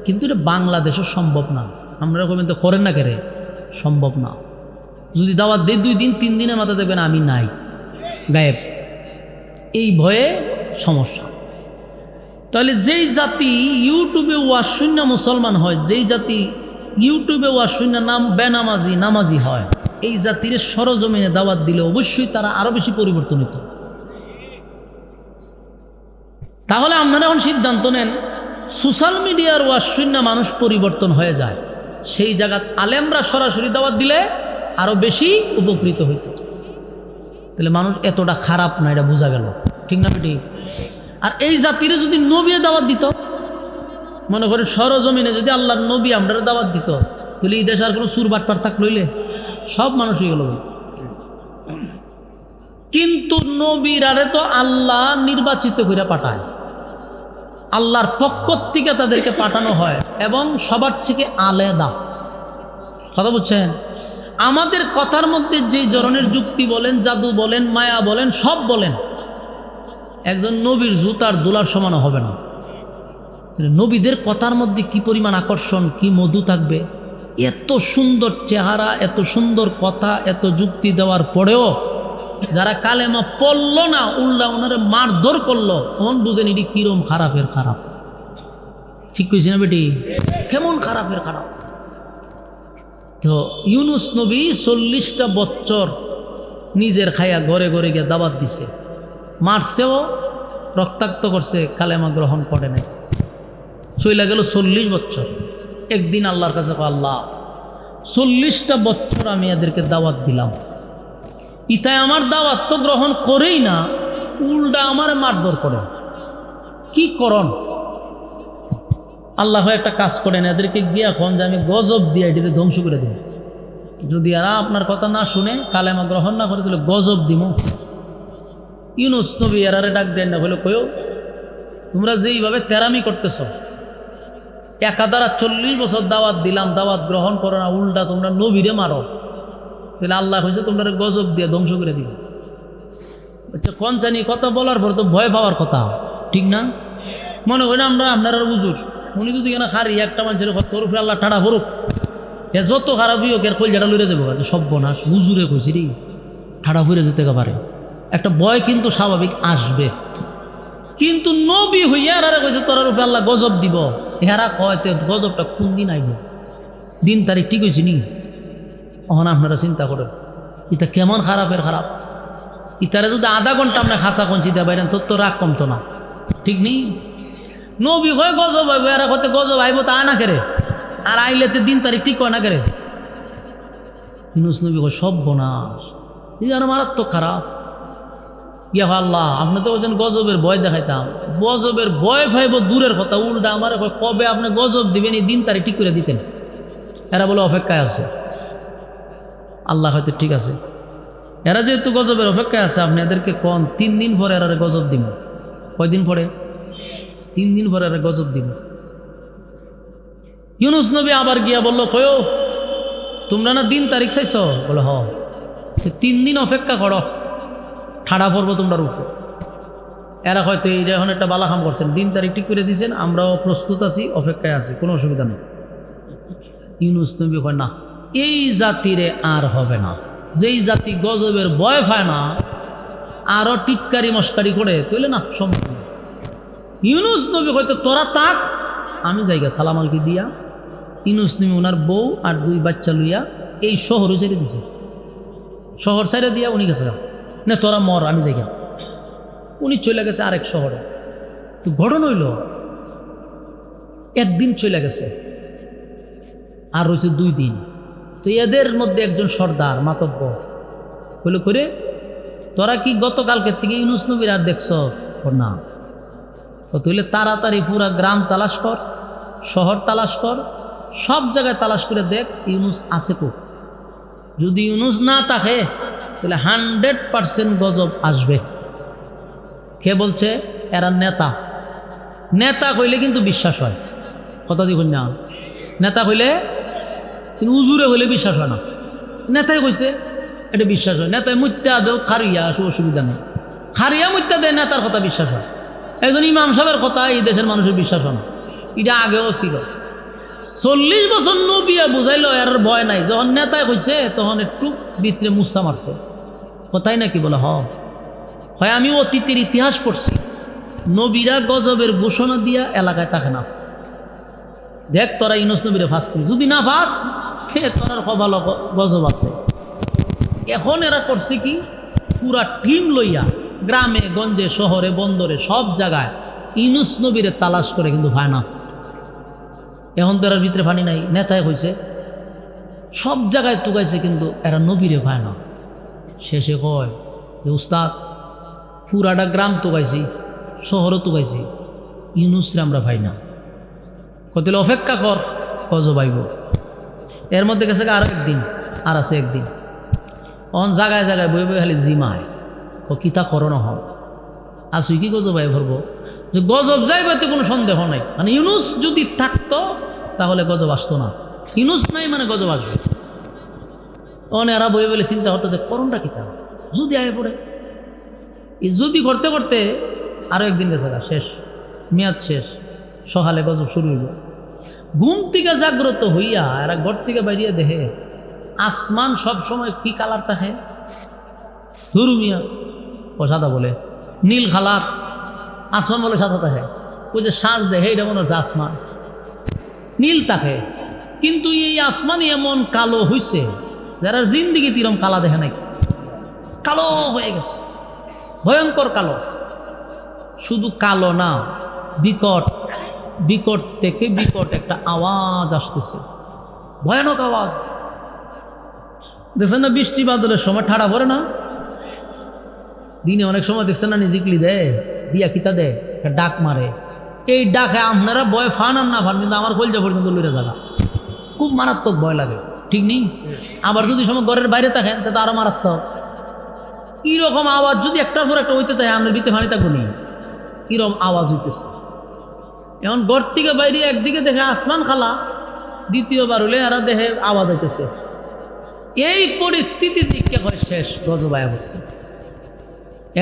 কিন্তু এটা বাংলাদেশও সম্ভব না। আমরা কমেন তো করেন না কেরে, সম্ভব না। যদি দাওয়াত দেয় 2 দিন 3 দিনের মাথা দেখবেন আমি নাই, গায়েব। এই ভয়ে সমস্যা। তাহলে যেই জাতি ইউটিউবে ওয়াজ শূন্য মুসলমান হয়, যেই জাতি ইউটিউবে ওয়াজ শূন্য নাম বেনামাজি নামাজি হয়, এই জাতির সরজমিনে দাওয়াত দিলে অবশ্যই তারা আরো বেশি পরিবর্তন হতো। তাহলে আপনারা এখন সিদ্ধান্ত নেন, সোশ্যাল মিডিয়ার ওয়াজ শূন্য মানুষ পরিবর্তন হয়ে যায়, সেই জায়গাত আলেমরা সরাসরি দাওয়াত দিলে আরো বেশি উপকৃত হইত। তাহলে মানুষ এতটা খারাপ না, এটা বোঝা গেল, ঠিক না বেটি? আর এই জাতিরে যদি নবী দাওয়াত দিত, মনে করেন সরজমিনে যদি আল্লাহর নবী আমরা দাওয়াত দিত, তাহলে এই দেশে আর কোনো সুর বাটপার থাক লইলে সব মানুষ হয়ে গেল। কিন্তু নবীরারে তো আল্লাহ নির্বাচিত করে পাঠায়, আল্লাহর পক্ষ থেকে তাদেরকে পাঠানো হয় এবং সবার থেকে আলাদা। কথা বুঝছেন? আমাদের কথার মধ্যে যে ধরনের যুক্তি বলেন, জাদু বলেন, মায়া বলেন, সব বলেন, একজন নবীর জুতার দোলার সমান হবে না। নবীদের কথার মধ্যে কি পরিমাণ আকর্ষণ, কি মধু থাকবে। এত সুন্দর চেহারা, এত সুন্দর কথা, এত যুক্তি দেওয়ার পরেও যারা কালেমা পড়ল না উল্টা ওনারে মারধর করলো তখন বুঝেন এটি কিরম খারাপের খারাপ। ঠিক কইছি না বেটি? কেমন খারাপের খারাপ। তো ইউনুস নবী 40টা বছর নিজের খায়া ঘরে ঘরে গিয়ে দাওয়াত দিছে, মারছেও, রক্তাক্ত করছে, কালেমা গ্রহণ করে নাই। চইলা গেল 40 বছর। একদিন আল্লাহর কাছে কয়, আল্লাহ 40টা বছর আমি এদেরকে দাওয়াত দিলাম, ইতায় আমার দাওয়াত তো গ্রহণ করেই না, উল্টা আমার মারধর করে, কি করন? আল্লাহ একটা কাজ করেন, এদেরকে গিয়া এখন যে আমি গজব দিয়ে এটিকে ধ্বংস করে দেব। যদি এরা আপনার কথা না শুনে কালেমা গ্রহণ না করে তাহলে গজব দিব। ইউনুস নবী এরারে ডাক দেন না, হলো কয়ো তোমরা যেইভাবে তেরামি করতেছ, একাধারা 40 বছর দাওয়াত দিলাম, দাওয়াত গ্রহণ করো না, উল্টা তোমরা নবীরে মারো, তাহলে আল্লাহ হয়েছে তোমরা গজব দিয়ে ধ্বংস করে দিবে। আচ্ছা কোন জানি কথা বলার পর তো ভয় পাওয়ার কথা, ঠিক না? মনে করি আমরা আপনারা বুঝুর, উনি যদি কেন খারি একটা মানুষের কথা রূপে আল্লাহ ঠাড়া করুক, এ যত খারাপ হোক এর কলজাটা লড়ে যাবো, সব্যনাশ হুজুরে কইছি রে, ঠাড়া ফুরে যেতে পারে। একটা ভয় কিন্তু স্বাভাবিক আসবে, কিন্তু নবী হইয়া এরা কইছে তোর রূপে আল্লাহ গজব দিব। এরা কয় গজবটা কোন দিন আইব, দিন তারিখ ঠিক হয়েছে নি? তখন আপনারা চিন্তা করেন এটা কেমন খারাপের খারাপ। ইতারে যদি আধা ঘন্টা আপনার খাঁচা কঞ্চি দেওয়া বাইরেন তোর তো রাগ কমতো না, ঠিক নেই? নবী কয় গজব আইব, এরা কত গজব আইব তা না করে, আর আইলেতে দিন তারিখ ঠিক কয় না করে। ইউনুস নবী কয় সর্বনাশ, এই যেন মারাত্মক খারাপ। ইয়া আল্লাহ আপনি তো বলছেন গজবের ভয় দেখাইতাম, গজবের ভয় ভাইব দূরের কথা, উল্টা আমার কবে আপনি গজব দিবেন এই দিন তারিখ ঠিক করে দিতেন। এরা বলে অপেক্ষায় আছে। আল্লাহ হয়তো ঠিক আছে, এরা যেহেতু গজবের অপেক্ষায় আছে, আপনি এদেরকে কোন 3 দিন পরে এরা গজব দিব। কয়দিন পরে? 3 দিন পরে এরা গজব দিব। ইউনুস নবী আবার গিয়া বললো কয়ো তোমরা না দিন তারিখ চাইছ? বলে হ, 3 দিন অপেক্ষা করো, ঠাড়া পড়বো তোমরা উপর। এরা হয়তো এই এখন একটা বালাখাম করছেন, দিন তারিখ ঠিক করে দিয়েছেন, আমরাও প্রস্তুত আছি, অপেক্ষায় আছি, কোনো অসুবিধা নেই। ইউনুস নবী কয় না, এই জাতিরে আর হবে না। যেই জাতি গজবের ভয় পায় না, আরও টিটকারি মস্কারি করে তুলে না সম্পূর্ণ। ইউনুস নবী হয়তো তোরা তাক, আমি জায়গা সালাম আলকি দিয়া ইউনুস নবী ওনার বউ আর 2 বাচ্চা লইয়া এই শহরে ছেড়ে দিছে। শহর ছেড়ে দিয়া উনি গেছে না, তোরা মর, আমি জায়গা। উনি চলে গেছে আরেক শহরে। তো ঘটনা হইল একদিন চলে গেছে, আর রয়েছে 2 দিন। তো এদের মধ্যে একজন সর্দার মাতব্য হইল করে, তোরা কি গতকালকের থেকে ইউনুস নবীর আর দেখছ? না। তুইলে তাড়াতাড়ি পুরা গ্রাম তালাশ কর, শহর তালাশ কর, সব জায়গায় তালাশ করে দেখ ইউনুস আছে তো। যদি ইউনুস না থাকে তাহলে 100% গজব আসবে। কে বলছে? এরা নেতা। নেতা কইলে কিন্তু বিশ্বাস হয়, কথা দেখুন না, নেতা কইলে কিন্তু উজুরে হইলে বিশ্বাস হয় না। নেতাই কইছে এটা বিশ্বাস হয়। নেতায় মুত্যা দেও খারিয়া আসো, অসুবিধা নেই, খারিয়া মুত্যা দেয়, নেতার কথা বিশ্বাস হয়। একজন ইমাম সাহেবের কথা এই দেশের মানুষের বিশ্বাস হয় না, এটা আগেও ছিল। 40 বছর নবিয়া বুঝাইলো এর ভয় নাই, যখন নেতায় কইছে তখন একটু ভিতরে মুসা মারছে। কথাই নাকি বলে হয় আমি অতীতের ইতিহাস পড়ছি, নবীরা গজবের ঘোষণা দিয়া এলাকায় থাকে না। দেখ তোরা ইউনুস নবীরে ফাঁস করি, যদি না ফাঁস তোরার ভালো গজব আছে। এখন এরা করছে কি, পুরা টিম লইয়া গ্রামে গঞ্জে শহরে বন্দরে সব জায়গায় ইউনুস নবীরে তালাশ করে, কিন্তু হয় না। এখন তো এর ভিতরে ফানি নাই, নেতায় হয়েছে, সব জায়গায় তুকাইছে, কিন্তু এরা নবীরে পায় না। শেষে কয় যে উস্তাদ পুরাটা গ্রাম তুকাইছি, শহরও তুকাইছি, ইউনুসরে আমরা পাই না। কতলে অপেক্ষা কর, গজব আইব। এর মধ্যে গেছে আরো একদিন, আর আছে একদিন। অন জায়গায় জায়গায় বই বই খালি জিমায়, কিতা করোনা হও আসুই কি গজব আই ভরবো, যে গজব যাইবাতে কোনো সন্দেহ নাই। মানে ইউনুস যদি থাকতো তাহলে গজব আসতো না, ইউনুস নাই মানে গজব আসবে। অন এরা বই বলে চিন্তা করতো যে করণটা কিতা যদি আয় পড়ে, যদি করতে করতে আরো একদিন গেছে, শেষ মেয়াদ শেষ, সকালে গজব শুরু হইল। ঘুম থেকে জাগ্রত হইয়া এরা ঘর থেকে বাইরিয়া দেখে আসমান সব সময় কি কালার থাকে, ধুরু মিয়া ও সাদা বলে, নীল খালার আসমান বলে সাদা থাকে, ওই যে সাজ দেখে এটা মনে হচ্ছে আসমান, নীল থাকে। কিন্তু এই আসমানই এমন কালো হইছে যারা জিন্দিগি তিরম কালা দেখে নাই, কালো হয়ে গেছে, ভয়ঙ্কর কালো। শুধু কালো না, বিকট বিকট থেকে বিকট একটা আওয়াজ আসতেছে, ভয়ানক আওয়াজ। দেখছেন না বৃষ্টি বাদলের সময় ঠাড়া পড়ে না, দিনে অনেক সময় দেখছেন না নিজিকলি দেয় দিয়া কিতা দেয়, একটা ডাক মারে। এই ডাকে আপনারা ভয় ফান আর না ফান, কিন্তু আমার কলজা পর্যন্ত লইরে যাবা, খুব মারাত্মক ভয় লাগে, ঠিক নেই? আবার যদি সময় ঘরের বাইরে থাকেন তা আরো মারাত্মক। কিরকম আওয়াজ যদি একটার পর একটা হইতে থাকে, আমরা ভিতরে ফানি থাকবো নি, কিরকম আওয়াজ হইতেছে। এখন ঘর থেকে বাইরে একদিকে দেখে আসমান খালা, দ্বিতীয়বার হলে এরা দেখে আওয়াজ হইতেছে। এই পরিস্থিতি দিকে হয় শেষ গজবায়া হচ্ছে।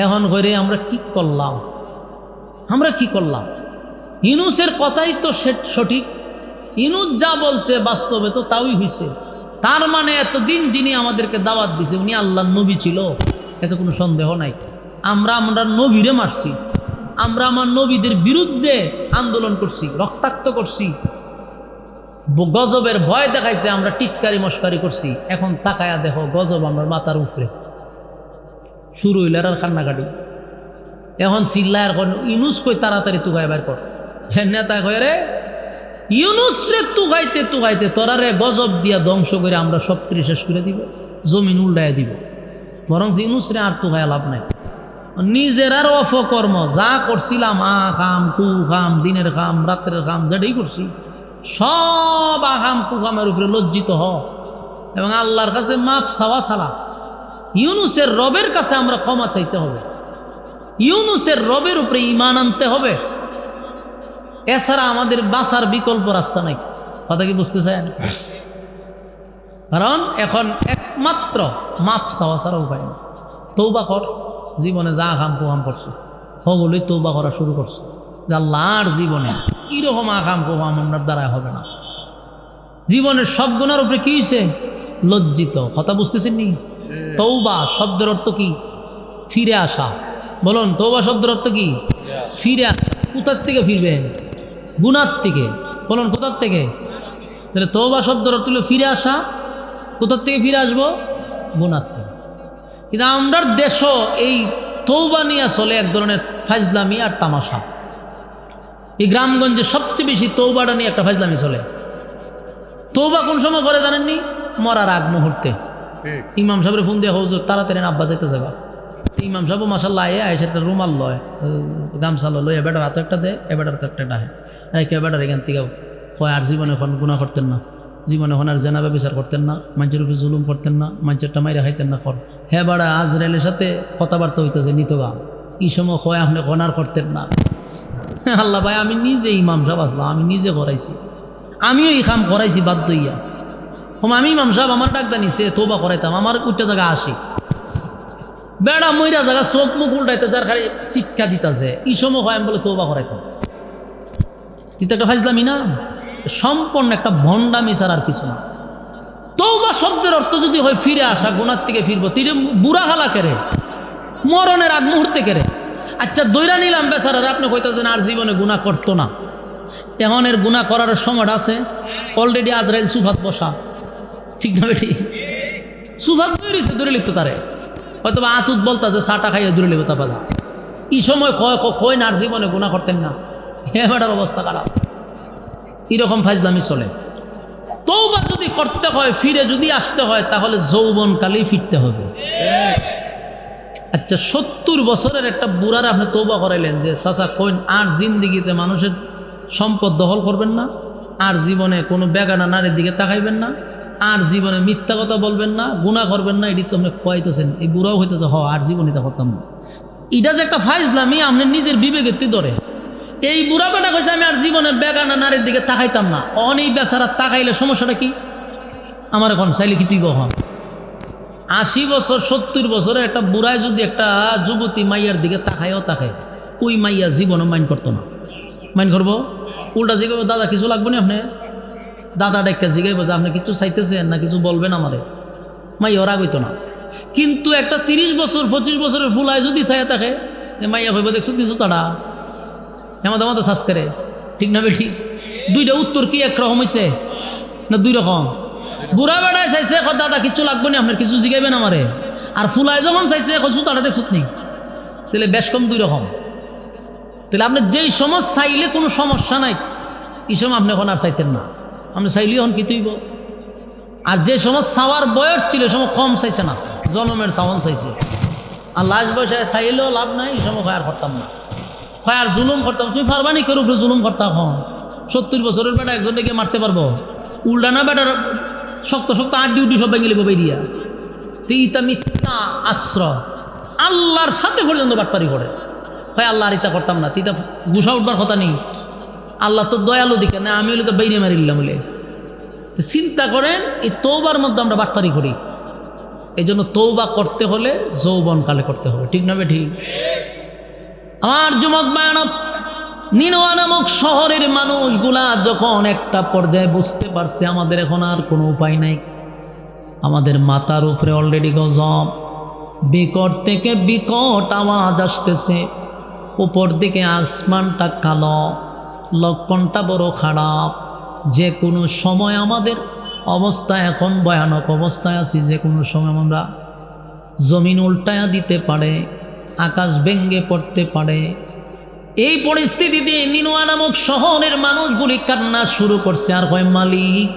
এখন করে আমরা কি করলাম? আমরা কি করলাম? ইউনূসের কথাই তো সঠিক, ইউনূস যা বলছে বাস্তবে তো তাই হয়েছে। তার মানে এতদিন যিনি আমাদেরকে দাওয়াত দিছে উনি আল্লাহর নবী ছিল, এতে কোনো সন্দেহ নাই। আমরা নবীরে মারছি, আমরা আমার নবীদের বিরুদ্ধে আন্দোলন করছি, রক্তাক্ত করছি, গজবের ভয় দেখাইছে, আমরা টিটকারি মস্কারি করছি। এখন তাকায়া দেখো গজব আমার মাথার উপরে শুরু হইল, আর কান্নাকাটি। এখন চিল্লায় আর ইউনূস কই তাড়াতাড়ি তুগাই বের কর। হ্যাঁ নেতা কয় রে ইউনূস রে তুগাইতে তুগাইতে তোরা রে গজব দিয়া ধ্বংস করে আমরা সব কিছু শেষ করে দিব, জমিন উল্টায় দিব। বরং ইউনূস রে আর তুগায় লাভ নাই। নিজের আর অপকর্ম যা করছিলাম, খাম কু খাম, দিনের খাম রাত্রের খাম যেটাই করছি, সব আহাম কুকামের উপরে লজ্জিত হ এবং আল্লাহর কাছে মাপ চাওয়া ছাড়া ইউনূসের রবের কাছে আমরা ক্ষমা চাইতে হবে, ইউনূসের রবের উপরে ঈমান আনতে হবে। এছাড়া আমাদের বাঁচার বিকল্প রাস্তা নাই। কথা কি বুঝতেছেন? কারণ এখন একমাত্র মাপ চাওয়া ছাড়া উপায় নেই। তৌবা কর, জীবনে যা আকাম কুকাম করছো হবলই তৌবা করা শুরু করছো, যে আল্লাহর জীবনে কিরকম আকাম কুকাম আপনার দ্বারা হবে না। জীবনের সব গুণার উপরে কি হয়েছে? লজ্জিত। কথা বুঝতেছেন নি? তৌবা শব্দের অর্থ কি? ফিরে আসা। বলুন তৌবা শব্দের অর্থ কি? ফিরে আসা। কোথার থেকে ফিরবেন? গুনার থেকে। বলুন কোথার থেকে? তাহলে তৌবা শব্দের অর্থ হলো ফিরে আসা। কোথার থেকে ফিরে আসবো? গুনার থেকে। কিন্তু আমরা দেশও এই তৌবা নিয়ে চলে এক ধরনের ফাজলামি আর তামাশা। এই গ্রামগঞ্জে সবচেয়ে বেশি তৌবাটা নিয়ে একটা ফাজলামি চলে। তৌবা কোন সময় করে জানেননি? মরার আগ মুহূর্তে। ইমাম সাহেবের ফোন দিয়ে হুজুর তাড়াতাড়ি আব্বা যাইতে যাবা। ইমাম সাহেব মাশাআল্লাহ আয়েশা একটা রুমাল লয়, গামছা লয়, এবার হাতে একটা দেয়, এবার তো একটা ডাহে এবার এখান থেকে কয় আর জীবনে এখন গুনাহ করতেন না, জীবনে এখন আর জেনাবে বিচার করতেন না, মানুষের উপরে জুলুম করতেন না, মানুষেরটা মাইরে খাইতেন না। কর হ্যাঁ বাড়া আজরাইলের সাথে কথাবার্তা হইতেছে নিতগা, এই সময় কয় আপনি কনার করতেন না। আল্লাহ ভাই আমি নিজে ইমাম সাহেব আসলাম, আমি নিজে করাইছি, আমিও এই কাম করাইছি বাধ্য হইয়া। আমি ইমাম সাহেব আমার ডাকদা নিছে তৌবা করাইতাম, আমার উঠতে জায়গা আসি বেড়া মইরা জায়গা চোখ মুখ উল্টাইতে যার খালি শিক্ষা দিতেছে, এই সময় হয় আমি বলে তৌবা করাইতাম। কিন্তু একটা ফাজলামি না, সম্পূর্ণ একটা ভণ্ডামি ছাড়া আর কিছু না। তৌবা শব্দের অর্থ যদি হয় ফিরে আসা, গুনার থেকে ফিরবো, তিনি বুড়া হালা কেড়ে মরণের আগ মুহূর্তে কেড়ে। আচ্ছা দৈরা নিলাম বেচারার, আপনি কইতেছেন আর জীবনে গুনাহ করতো না। এখন এর গুনাহ করার সময়টা আছে, অলরেডি আজরাইল সুফাত বসা, ঠিক না বেটি? সুফাত ধরেছে, ধরে লিখতো তারে হয়তো বা আতুত বলতেছে চাটা খাইয়ে দূরে লিখো তা পালা। এই সময় কয় না আর জীবনে গুনাহ করতেন না, এবারের অবস্থা খারাপ। এরকম ফাজলামি চলে। তৌবা যদি করতে হয়, ফিরে যদি আসতে হয়, তাহলে যৌবনকালেই ফিরতে হবে। আচ্ছা 70 বছরের একটা বুড়ার আপনি তৌবা করাইলেন যে চাচা কইন আর জিন্দিগিতে মানুষের সম্পদ দখল করবেন না, আর জীবনে কোনো বেগানা নারীর দিকে তাকাইবেন না, আর জীবনে মিথ্যা কথা বলবেন না, গুনাহ করবেন না, এটি তো আপনি খোয়াইতেছেন। এই বুড়াও হইতেছে আর জীবনে তা করতাম না। এটা যে একটা ফাইজলামি আপনি নিজের বিবেকের ধরে। এই বুড়া বেটা কইছে আমি আর জীবনে বেগানা নারীর দিকে তাকাইতাম না। অন এই বেচারা তাকাইলে সমস্যাটা কি? আমার এখন চাইলে কি তুই হন 80 বছর 70 বছরের একটা বুড়ায় যদি একটা যুবতী মাইয়ার দিকে তাকায়ও তাকায়, ওই মাইয়া জীবনে মাইন করতো না। মাইন করবো? উল্টা জিগাইব দাদা কিছু লাগবে না আপনি? দাদা ডাক্কা জিগাইব যে আপনি কিছু চাইতেছেন না কিছু বলবেন আমারে? মাইয়া রাগ হইতো না। কিন্তু একটা 30 বছর 25 বছরের ফুলায় যদি ছায়া থাকে মাইয়া হইব দেখছো কিছু তারা আমাদের আমাদের শ্বাস করে ঠিক না বেঠি দুইটা উত্তর কি একরকম হয়েছে না দুই রকম বুড়া বেড়ায় চাইছে দাদা কিচ্ছু লাগবে না আপনার কিছু জিগাইবেন আমারে আর ফুলায় যখন চাইছে জুতাটা দেখছো নি তাহলে বেশ কম দুই রকম তাহলে আপনি যেই সময় চাইলে কোনো সমস্যা নাই এই সময় আপনি এখন আর চাইতেন না আপনি চাইলে এখন কি তুইব আর যে সময় চাওয়ার বয়স ছিল সময় কম চাইছে না জন্মের চাওয়ান চাইছে আর লাস্ট বয়সে চাইলেও লাভ নাই এই সময় আর করতাম না আর জুলুম করতাম তুমি পারবানি কেউ উপরে জুলুম করতাম এখন 70 বছরের বেটা একজনকে মারতে পারবো উল্টা না বেটার শক্ত শক্ত আড্ডি উড্ডি সব ভেঙে লিখবো বেরিয়া তো ইতা মিথ্যা আশ্রয় আল্লাহর সাথে পর্যন্ত বাটপারি করে হয় আল্লাহ আর ইতা করতাম না তিতা গুসা উঠবার কথা নেই আল্লাহ তো দয়ালু দিকে না আমি হলে তো বাইরে মারিলাম বলে তো চিন্তা করেন এই তৌবার মধ্যে আমরা বাটপারি করি এই জন্য তৌবা করতে হলে যৌবনকালে করতে হবে ঠিক না ঠিক আমার যুবক বায়ানব নিনোয়া নামক শহরের মানুষগুলা যখন একটা পর্যায়ে বুঝতে পারছে আমাদের এখন আর কোনো উপায় নাই আমাদের মাথার উপরে অলরেডি গজব বিকট থেকে বিকট আওয়াজ আসতেছে উপর দিকে আসমানটা কালো লক্ষণটা বড় খারাপ যে কোনো সময় আমাদের অবস্থা এখন ভয়ানক অবস্থায় আছি যে কোনো সময় আমরা জমিন উল্টায়া দিতে পারে আকাশ ভেঙ্গে পড়তে পারে এই পরিস্থিতিতে নিনোয়া নামক শহরের মানুষগুলি কান্না শুরু করছে আর কয় মালিক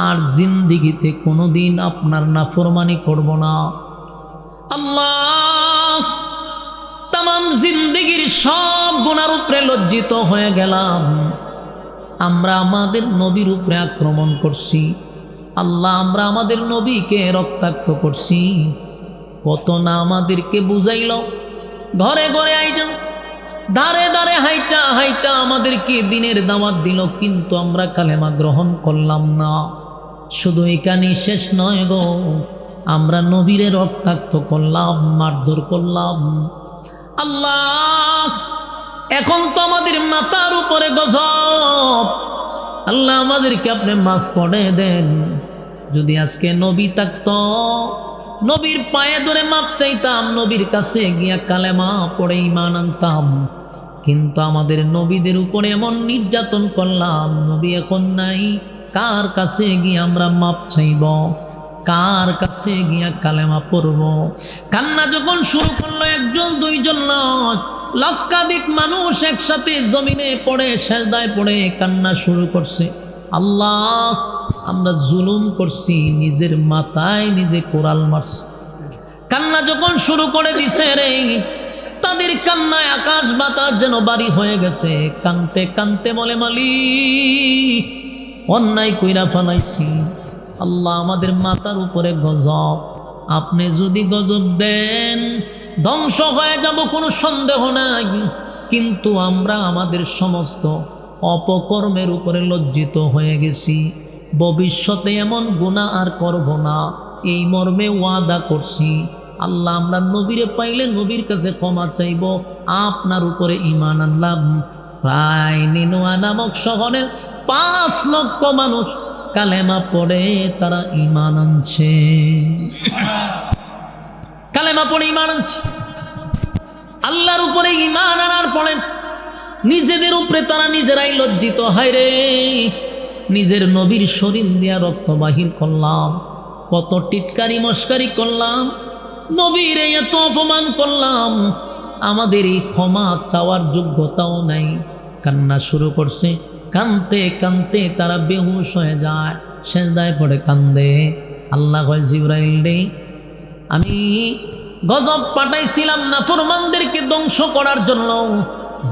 আর জিন্দিগিতে কোনোদিন আপনার নাফরমানি করব না আল্লাহ তামাম জিন্দিগির সব গুনার উপরে লজ্জিত হয়ে গেলাম আমরা আমাদের নবীর উপরে আক্রমণ করছি আল্লাহ আমরা আমাদের নবীকে রক্তাক্ত করছি কত না আমাদেরকে বুঝাইল ঘরে ঘরে আইটা দাঁড়ে দাঁড়ে হাইটা হাইটা আমাদেরকে দিনের দাওয়াত দিল কিন্তু আমরা কালেমা গ্রহণ করলাম না শুধু এখানে শেষ নয় গো আমরা নবীরে রক্তাক্ত করলাম মারধর করলাম আল্লাহ এখন তো আমাদের মাথার উপরে গজব আল্লাহ আমাদেরকে আপনি মাফ করে দেন যদি আজকে নবী থাকতো নবীর পায়ে ধরে মাপ চাইতাম নবীর কাছে গিয়া কালেমা পড়ে ঈমান আনতাম কিন্তু আমাদের নবীদের উপরে এমন নির্যাতন করলাম নবী এখন নাই কার কাছে গিয়ে আমরা মাপ চাইব কার কাছে গিয়া কালেমা পড়ব কান্না যখন শুরু করলো একজন দুইজন নয় লক্ষাধিক মানুষ একসাথে জমিনে পড়ে সেজদায় পড়ে কান্না শুরু করছে আল্লাহ আমরা জুলুম করছি নিজের মাথায় নিজে কোরাল মারছি কান্না যখন শুরু করে দিছে রে তাদের কান্নায় আকাশ বাতাস যেন বাড়ি হয়ে গেছে কানতে কানতে বলে মালিক অন্যায় কইরা ফেলাইছি আল্লাহ আমাদের মাথার উপরে গজব আপনি যদি গজব দেন ধ্বংস হয়ে যাব কোনো সন্দেহ নাই কিন্তু আমরা আমাদের সমস্ত অপকর্মের উপরে লজ্জিত হয়ে গেছি ভবিষ্যতে এমন গুনাহ আর করব না এই মর্মে ওয়াদা করছি আল্লাহ আমরা নবীরে পাইলে নবীর কাছে ক্ষমা চাইব আপনার উপরে ঈমান আনলাম প্রায় নিনোয়া নামক শহরের 5 লক্ষ মানুষ কালেমা পড়ে তারা ঈমান আনছে কালেমা পড়ে ঈমান আনছে আল্লাহর উপরে ঈমান আনার পরে নিজেদের উপরে তারা নিজেরাই লজ্জিত হয় রে নিজের নবীর শরীর দিয়া রক্ত বাহির করলাম কত টিটকারি মস্কারি করলাম নবীর এত অপমান করলাম আমাদের এই ক্ষমা চাওয়ার যোগ্যতাও নাই কান্না শুরু করছে কানতে কানতে তারা বেহুশ হয়ে যায় সেজদায় পড়ে কান্দে আল্লাহ কয় জিবরাইল রে আমি গজব পাঠাইছিলাম নাফরমানদেরকে ধ্বংস করার জন্য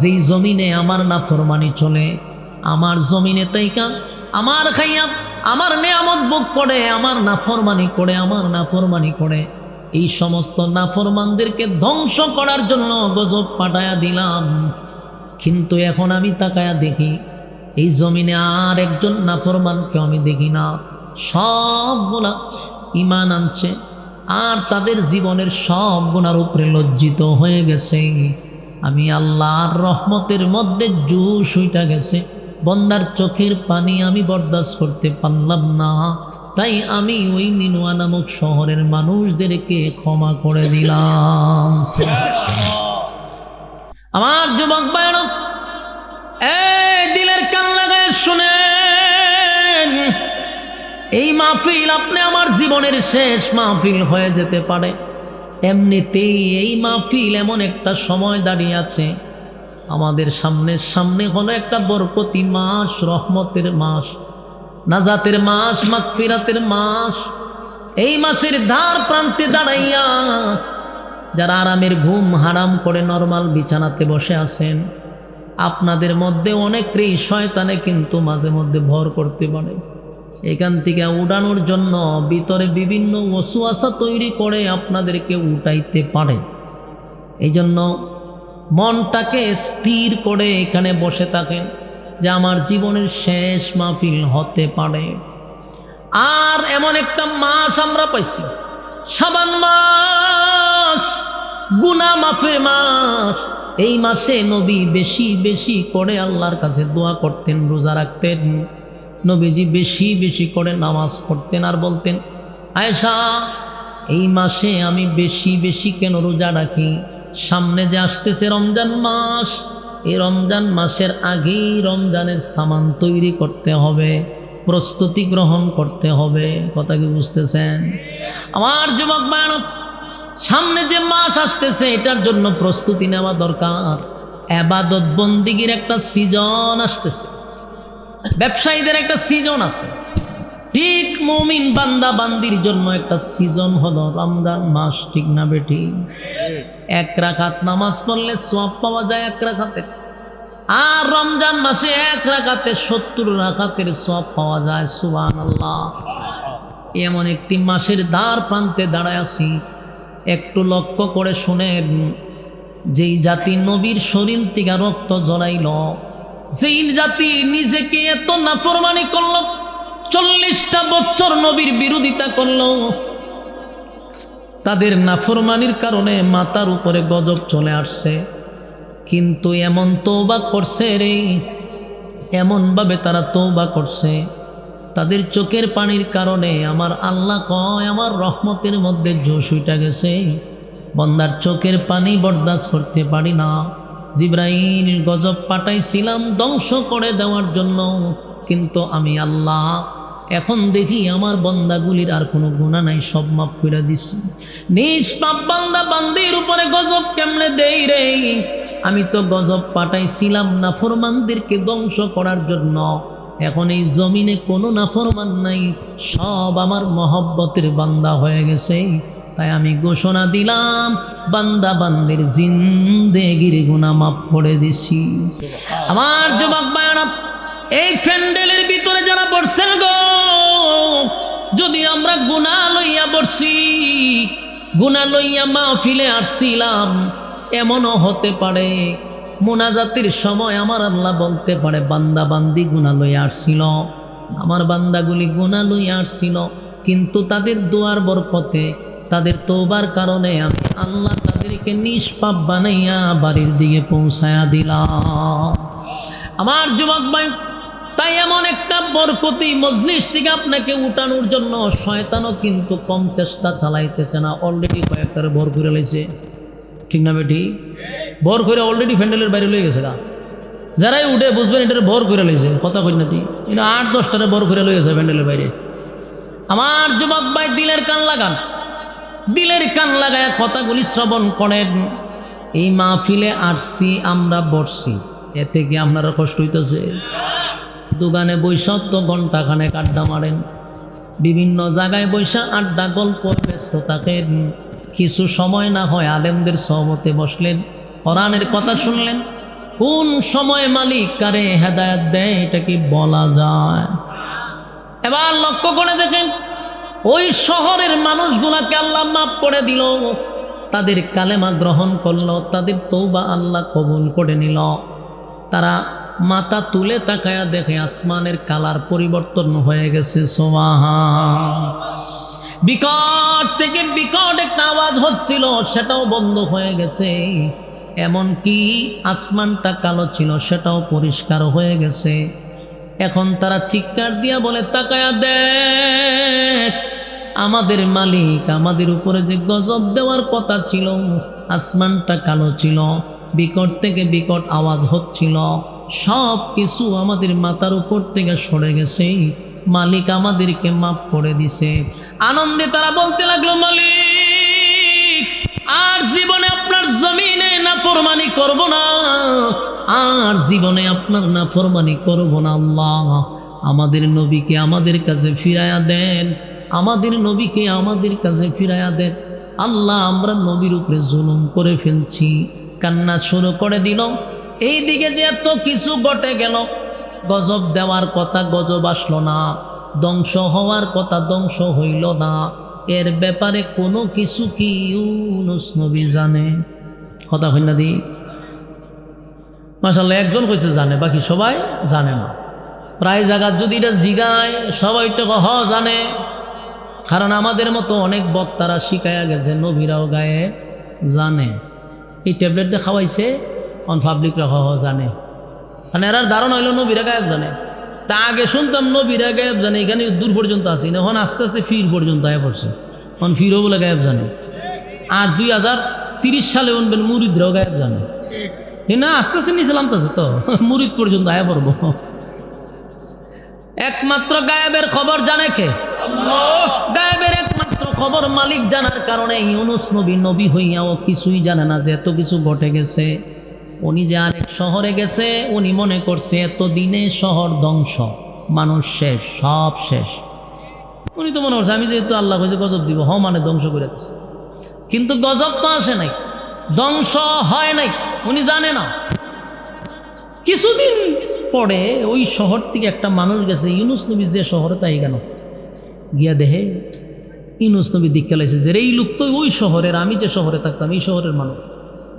যেই জমিনে আমার নাফরমানি চলে আমার জমিনে তাইকা আমার খাইয়া আমার নেয়ামত ভোগ করে আমার নাফরমানি করে এই সমস্ত নাফরমানদেরকে ধ্বংস করার জন্য গজব পাঠায়া দিলাম কিন্তু এখন আমি তাকায়া দেখি এই জমিনে আর একজন নাফরমানকে আমি দেখি না সবগুলা ঈমান আনছে আর তাদের জীবনের সব গুনার উপরে লজ্জিত হয়ে গেছে আমি আল্লাহর রহমতের মধ্যে জুস হইটা গেছে বন্দার চোখের পানি আমি বরদাস্ত করতে পারলাম না, তাই আমি ওই মিনুয়া নামক শহরের মানুষদেরকে ক্ষমা করে দিলাম। আমার যুবক ভাইরা, এই দিলের কান লাগায় শুনেন, এই মাহফিল আপনি আমার জীবনের শেষ মাহফিল হয়ে যেতে পারে। এমনিতেই এই মাহফিল এমন একটা সময় দাঁড়িয়ে আছে, আমাদের সামনে হলো একটা বরকতি মাস, রহমতের মাস, নাজাতের মাস, মাগফিরাতের মাস। এই মাসের ধার প্রান্তে দাঁড়াইয়া যারা আরামের ঘুম হারাম করে নরমাল বিছানাতে বসে আছেন, আপনাদের মধ্যে অনেকেই শয়তানে কিন্তু মাঝে মধ্যে ভর করতে পারে। এখান থেকে উড়ানোর জন্য ভিতরে বিভিন্ন ওয়াসওয়াসা তৈরি করে আপনাদেরকে উঠাইতে পারে। এই জন্য মনটাকে স্থির করে এখানে বসে থাকেন যে আমার জীবনের শেষ মাহফিল হতে পারে। আর এমন একটা মাস আমরা পাইছি, শাবান মাস, গুনাহ মাফের মাস। এই মাসে নবী বেশি বেশি করে আল্লাহর কাছে দোয়া করতেন, রোজা রাখতেন। নবীজি বেশি বেশি করে নামাজ পড়তেন আর বলতেন, আয়েশা এই মাসে আমি বেশি বেশি কেন রোজা রাখি? সামনে যে আসতেছে রমজান মাস, এই রমজান মাসের আগেই রমজানের সামান তৈরি করতে হবে, প্রস্তুতি গ্রহণ করতে হবে। কথা কি বুঝতেছেন আমার যুবক ভাইরা? সামনে যে মাস আসতেছে এটার জন্য প্রস্তুতি নেওয়া দরকার। ইবাদত বন্দিগির একটা সিজন আসতেছে, ব্যবসায়ীদের একটা সিজন আছে, ঠিক মুমিন বান্দা বান্দির জন্য একটা সিজন হলো রমজান মাস। ঠিক না বেটি? এক রাকাত নামাজ পড়লে সওয়াব পাওয়া যায় এক রাকাতে, আর রমজান মাসে এক রাকাতে 70 রাকাতের সওয়াব পাওয়া যায়। সুবহানাল্লাহ। এমন একটি মাসের দ্বার প্রান্তে দাঁড়ায় আছি, একটু লক্ষ্য করে শুনেন। যেই জাতি নবীর শরীর থেকে রক্ত জড়াইল, যেই জাতি নিজেকে এত নাফরমানি করল, 40টা বছর নবীর বিরোধিতা করল, তাদের নাফরমানির কারণে মাথার উপরে গজব চলে আসছে। কিন্তু এমন তওবা করছে রে, এমনভাবে তারা তওবা করছে, তাদের চোখের পানির কারণে আমার আল্লাহ কয় আমার রহমতের মধ্যে জোশ উঠে গেছে। বন্দার চোখের পানি বরদাস্ত করতে পারি না। জিবরাইল গজব পাঠাইছিলাম ধ্বংস করে দেওয়ার জন্য, কিন্তু আমি আল্লাহ এখন দেখি আমার বান্দাগুলির আর কোনো গুনাহ নাই, সব মাফ করে দিছি। নিষ্পাপ বান্দা বান্দির উপরে গজব কেমনে দেই রে? আমি তো গজব পাঠাইছিলাম নাফরমানদেরকে ধ্বংস করার জন্য। এখন এই জমিনে কোনো নাফরমান নাই, সব আমার মহব্বতের বান্দা হয়ে গেছে। তাই আমি ঘোষণা দিলাম বান্দা বান্দির জিন্দেগির গুনাহ মাফ করে দিছি। আমার যুবক ভাইরা, এই প্যান্ডেলের ভিতরে যারা বসছেন গো, যদি আমরা গুনাহ লইয়া বসছি, গুনাহ লইয়া মাহফিলে আসছিলাম, এমনও হতে পারে মুনাজাতের সময় আমার আল্লাহ বলতে পারে বান্দা বান্দি গুনাহ লইয়া আসছিল, আমার বান্দাগুলি গুনাহ লইয়া আসছিল, কিন্তু তাদের দোয়ার বরকতে, তাদের তওবার কারণে আমি আল্লাহ তাদেরকে নিষ্পাপ বানাইয়া বাড়ির দিকে পৌঁছায়া দিলাম। আমার যুবক ভাই, তাই এমন একটা বরকতি মজলিস থেকে আপনাকে উঠানোর জন্য শয়তানও কিন্তু কম চেষ্টা চালাইতেছে না। অলরেডি কয়েকটারে ভর করে লইছে। ঠিক না বেটি? ভর করে অলরেডি প্যান্ডেলের বাইরে লয়ে গেছে। যারাই উঠে বুঝবেন এটার ভর করে লইছে। কথা কই না তুই, এটা 8-10টারে ভর করে লয়ে গেছে প্যান্ডেলের বাইরে। আমার যুবক ভাই, দিলের কান লাগান, দিলের কান লাগায় কথাগুলি শ্রবণ করেন। এই মাহফিলে আসছি, আমরা বসছি, এতে কি আপনারা কষ্ট হইতেছে? দোকানে বৈশা তো ঘন্টাখানেক আড্ডা মারেন, বিভিন্ন জায়গায় বৈশা আড্ডা গল্প ব্যস্ত থাকেন। কিছু সময় না হয় আলেমদের সহমতে বসলেন, কোরআনের কথা শুনলেন। কোন সময় মালিক কারে হেদায়েত দেয় এটা কি বলা যায়? এবার লক্ষ্য করে দেখেন, ওই শহরের মানুষগুলাকে আল্লাহ মাফ করে দিল, তাদের কালেমা গ্রহণ করলো, তাদের তওবা আল্লাহ কবুল করে নিল। তারা মাথা তুলে তাকায়া দেখে আসমানের কালার পরিবর্তন হয়ে গেছে। সুবহান। বিকট থেকে বিকট একটা আওয়াজ হচ্ছিল, সেটাও বন্ধ হয়ে গেছে। এমনকি আসমানটা কালো ছিল, সেটাও পরিষ্কার হয়ে গেছে। এখন তারা চিৎকার দিয়া বলে, তাকায়া দেখ, আমাদের মালিক আমাদের উপরে যে গজব দেওয়ার কথা ছিল, আসমানটা কালো ছিল, বিকট থেকে বিকট আওয়াজ হচ্ছিল, সব কিছু আমাদের মাথার উপর থেকে সরে গেছে, মালিক আমাদেরকে মাফ করে দিছে। আনন্দে তারা বলতে লাগলো, মালিক আর জীবনে আপনার জমিনে নাফরমানি করব না, আর জীবনে আপনার নাফরমানি করব না। আল্লাহ, আমাদের নবীকে আমাদের কাছে ফিরায়া দেন, আমাদের নবীকে আমাদের কাছে ফিরায়া দেন। আল্লাহ, আমরা নবীর উপরে জুলুম করে ফেলছি। কান্না শুরু করে দিল। এইদিকে যে এত কিছু ঘটে গেল, গজব দেওয়ার কথা গজব আসলো না, ধ্বংস হওয়ার কথা ধ্বংস হইল না, এর ব্যাপারে কোনো কিছু কি ইউনুস নবী জানে? কথা হই না দি? মাশাআল্লাহ, একজন কইছে জানে, বাকি সবাই জানে না। প্রায় জায়গার যদি এটা জিগায় সবাই তো জানে, কারণ আমাদের মতো অনেক বক্তারা শিখায়া গেছে নবীরাও গায়ে জানে। এই ট্যাবলেট দিয়ে খাওয়াইছে, অন পাবলিকরা জানে, কারণ এরার ধারণা হইল নবীরা গায়েব জানে। তা আগে শুনতাম নবীরা গায়েব জানে, এখানে দূর পর্যন্ত আসি না, এখন আস্তে আস্তে ফির পর্যন্ত আয় পড়ছে, এখন ফিরও বলে গায়েব জানে। আর 2030 সালে উনবেন মুরিদরাও গায়েব জানে, না আস্তে আস্তে নিচে নামতেছে তো, মুরিদ পর্যন্ত আয় পড়ব। একমাত্র গায়েবের খবর জানে কে? গায়েবের একমাত্র খবর মালিক জানার কারণে ইউনুস নবী নবী হইয়াও কিছুই জানে না যে এত কিছু ঘটে গেছে। উনি যে আরেক শহরে গেছে, উনি মনে করছে এতদিনে শহর ধ্বংস, মানুষ শেষ, সব শেষ। উনি তো মনে করছে আমি যেহেতু আল্লাহ কইছে গজব দিব, মানে ধ্বংস করে দিচ্ছে, কিন্তু গজব তো আসে নাই, ধ্বংস হয় নাই, উনি জানে না। কিছুদিন পরে ওই শহর থেকে একটা মানুষ গেছে, ইউনুস নবী যে শহরে তাই কেন গিয়া দেহে ইউনুস নবী দীক্ষা লাইছে যে এই লোক তো ওই শহরের, আমি যে শহরে থাকতাম এই শহরের মানুষ।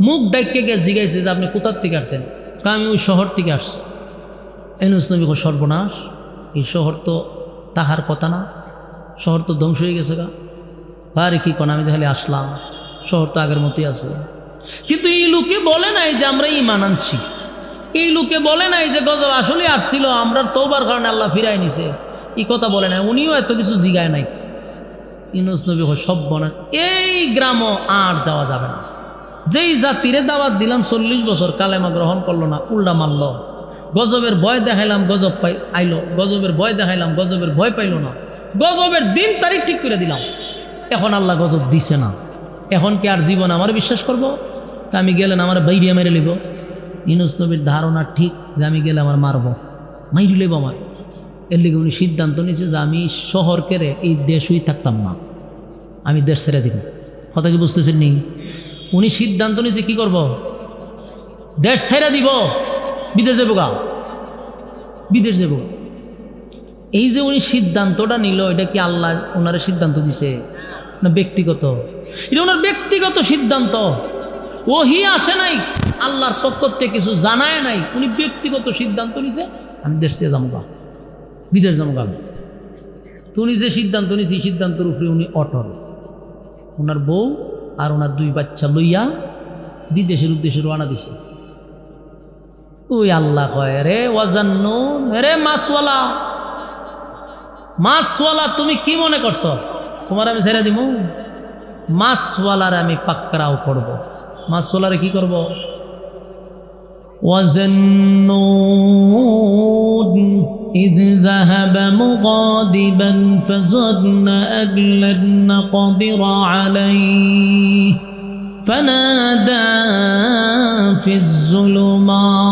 মুখ ডাইকে গিয়ে জিগাইছে যে আপনি কোথার থেকে আসছেন? আমি ওই শহর থেকে আসছি। ইউনুস নবী কো, সর্বনাশ, এই শহর তো তাহার কথা না, শহর তো ধ্বংস হয়ে গেছে গা। আরে কি কোন, আমি তাহলে আসলাম, শহর তো আগের মতোই আছে। কিন্তু এই লোকে বলে নাই যে আমরা ঈমান আনছি, এই লোকে বলে নাই যে গজব আসলে আসছিল, আমরা তওবার কারণে আল্লাহ ফিরাই নিছে, এই কথা বলে নাই। উনিও এত কিছু জিগায় নাই। ইউনুস নবী সব বনা, এই গ্রামও আর যাওয়া যাবে না। যেই জাতিরে দাওয়াত দিলাম 40 বছর কালেমা গ্রহণ করলো না, উল্টা মারল, গজবের ভয় দেখাইলাম গজব আইলো, গজবের ভয় দেখাইলাম গজবের ভয় পাইল না, গজবের দিন তারিখ ঠিক করে দিলাম, এখন আল্লাহ গজব দিছে না, এখন কি আর জীবন আমার বিশ্বাস করব? তা আমি গেলেন আমার বাইরিয়া মেরে লিব। ইউনুস নবীর ধারণা ঠিক যে আমি গেলে আমার মারব, মাইরি লেব আমার। এর লিগে উনি সিদ্ধান্ত নিয়েছে যে আমি শহর কেড়ে এই দেশই থাকতাম না, আমি দেশ ছেড়ে দিব। কথা কি বুঝতেছেন নি? উনি সিদ্ধান্ত নিয়েছে কি করব? দেশ ছেড়ে দিব, বিদেশ যাবো গা, বিদেশ যাবো। এই যে উনি সিদ্ধান্তটা নিল, এটা কি আল্লাহ ওনার সিদ্ধান্ত দিছে না ব্যক্তিগত? এটা ওনার ব্যক্তিগত সিদ্ধান্ত, ওহি আসে নাই, আল্লাহর পক্ষ থেকে কিছু জানায় নাই, উনি ব্যক্তিগত সিদ্ধান্ত নিছে আমি দেশ থেকে যাবো গা, বিদেশ যাবো গা। তো উনি যে সিদ্ধান্ত নিয়েছে এই সিদ্ধান্তের উপরে উনি অটল। ওনার বউ আর ওনার 2 বাচ্চা লইয়া বিদেশের উদ্দেশ্যে রওনা দিছে। ওই আল্লাহ কয়, রে ওয়াজান্নুন, রে মাছওয়ালা, মাছওয়ালা তুমি কি মনে করছো তোমার আমি ছেড়ে দিব? মাছওয়ালার আমি পাকড়াও করব। মাছওয়ালারে কি করব? ওয়াজান্নুন إذ ذهب مغاضبا فظن أن لن نقدر عليه فنادى في الظلمات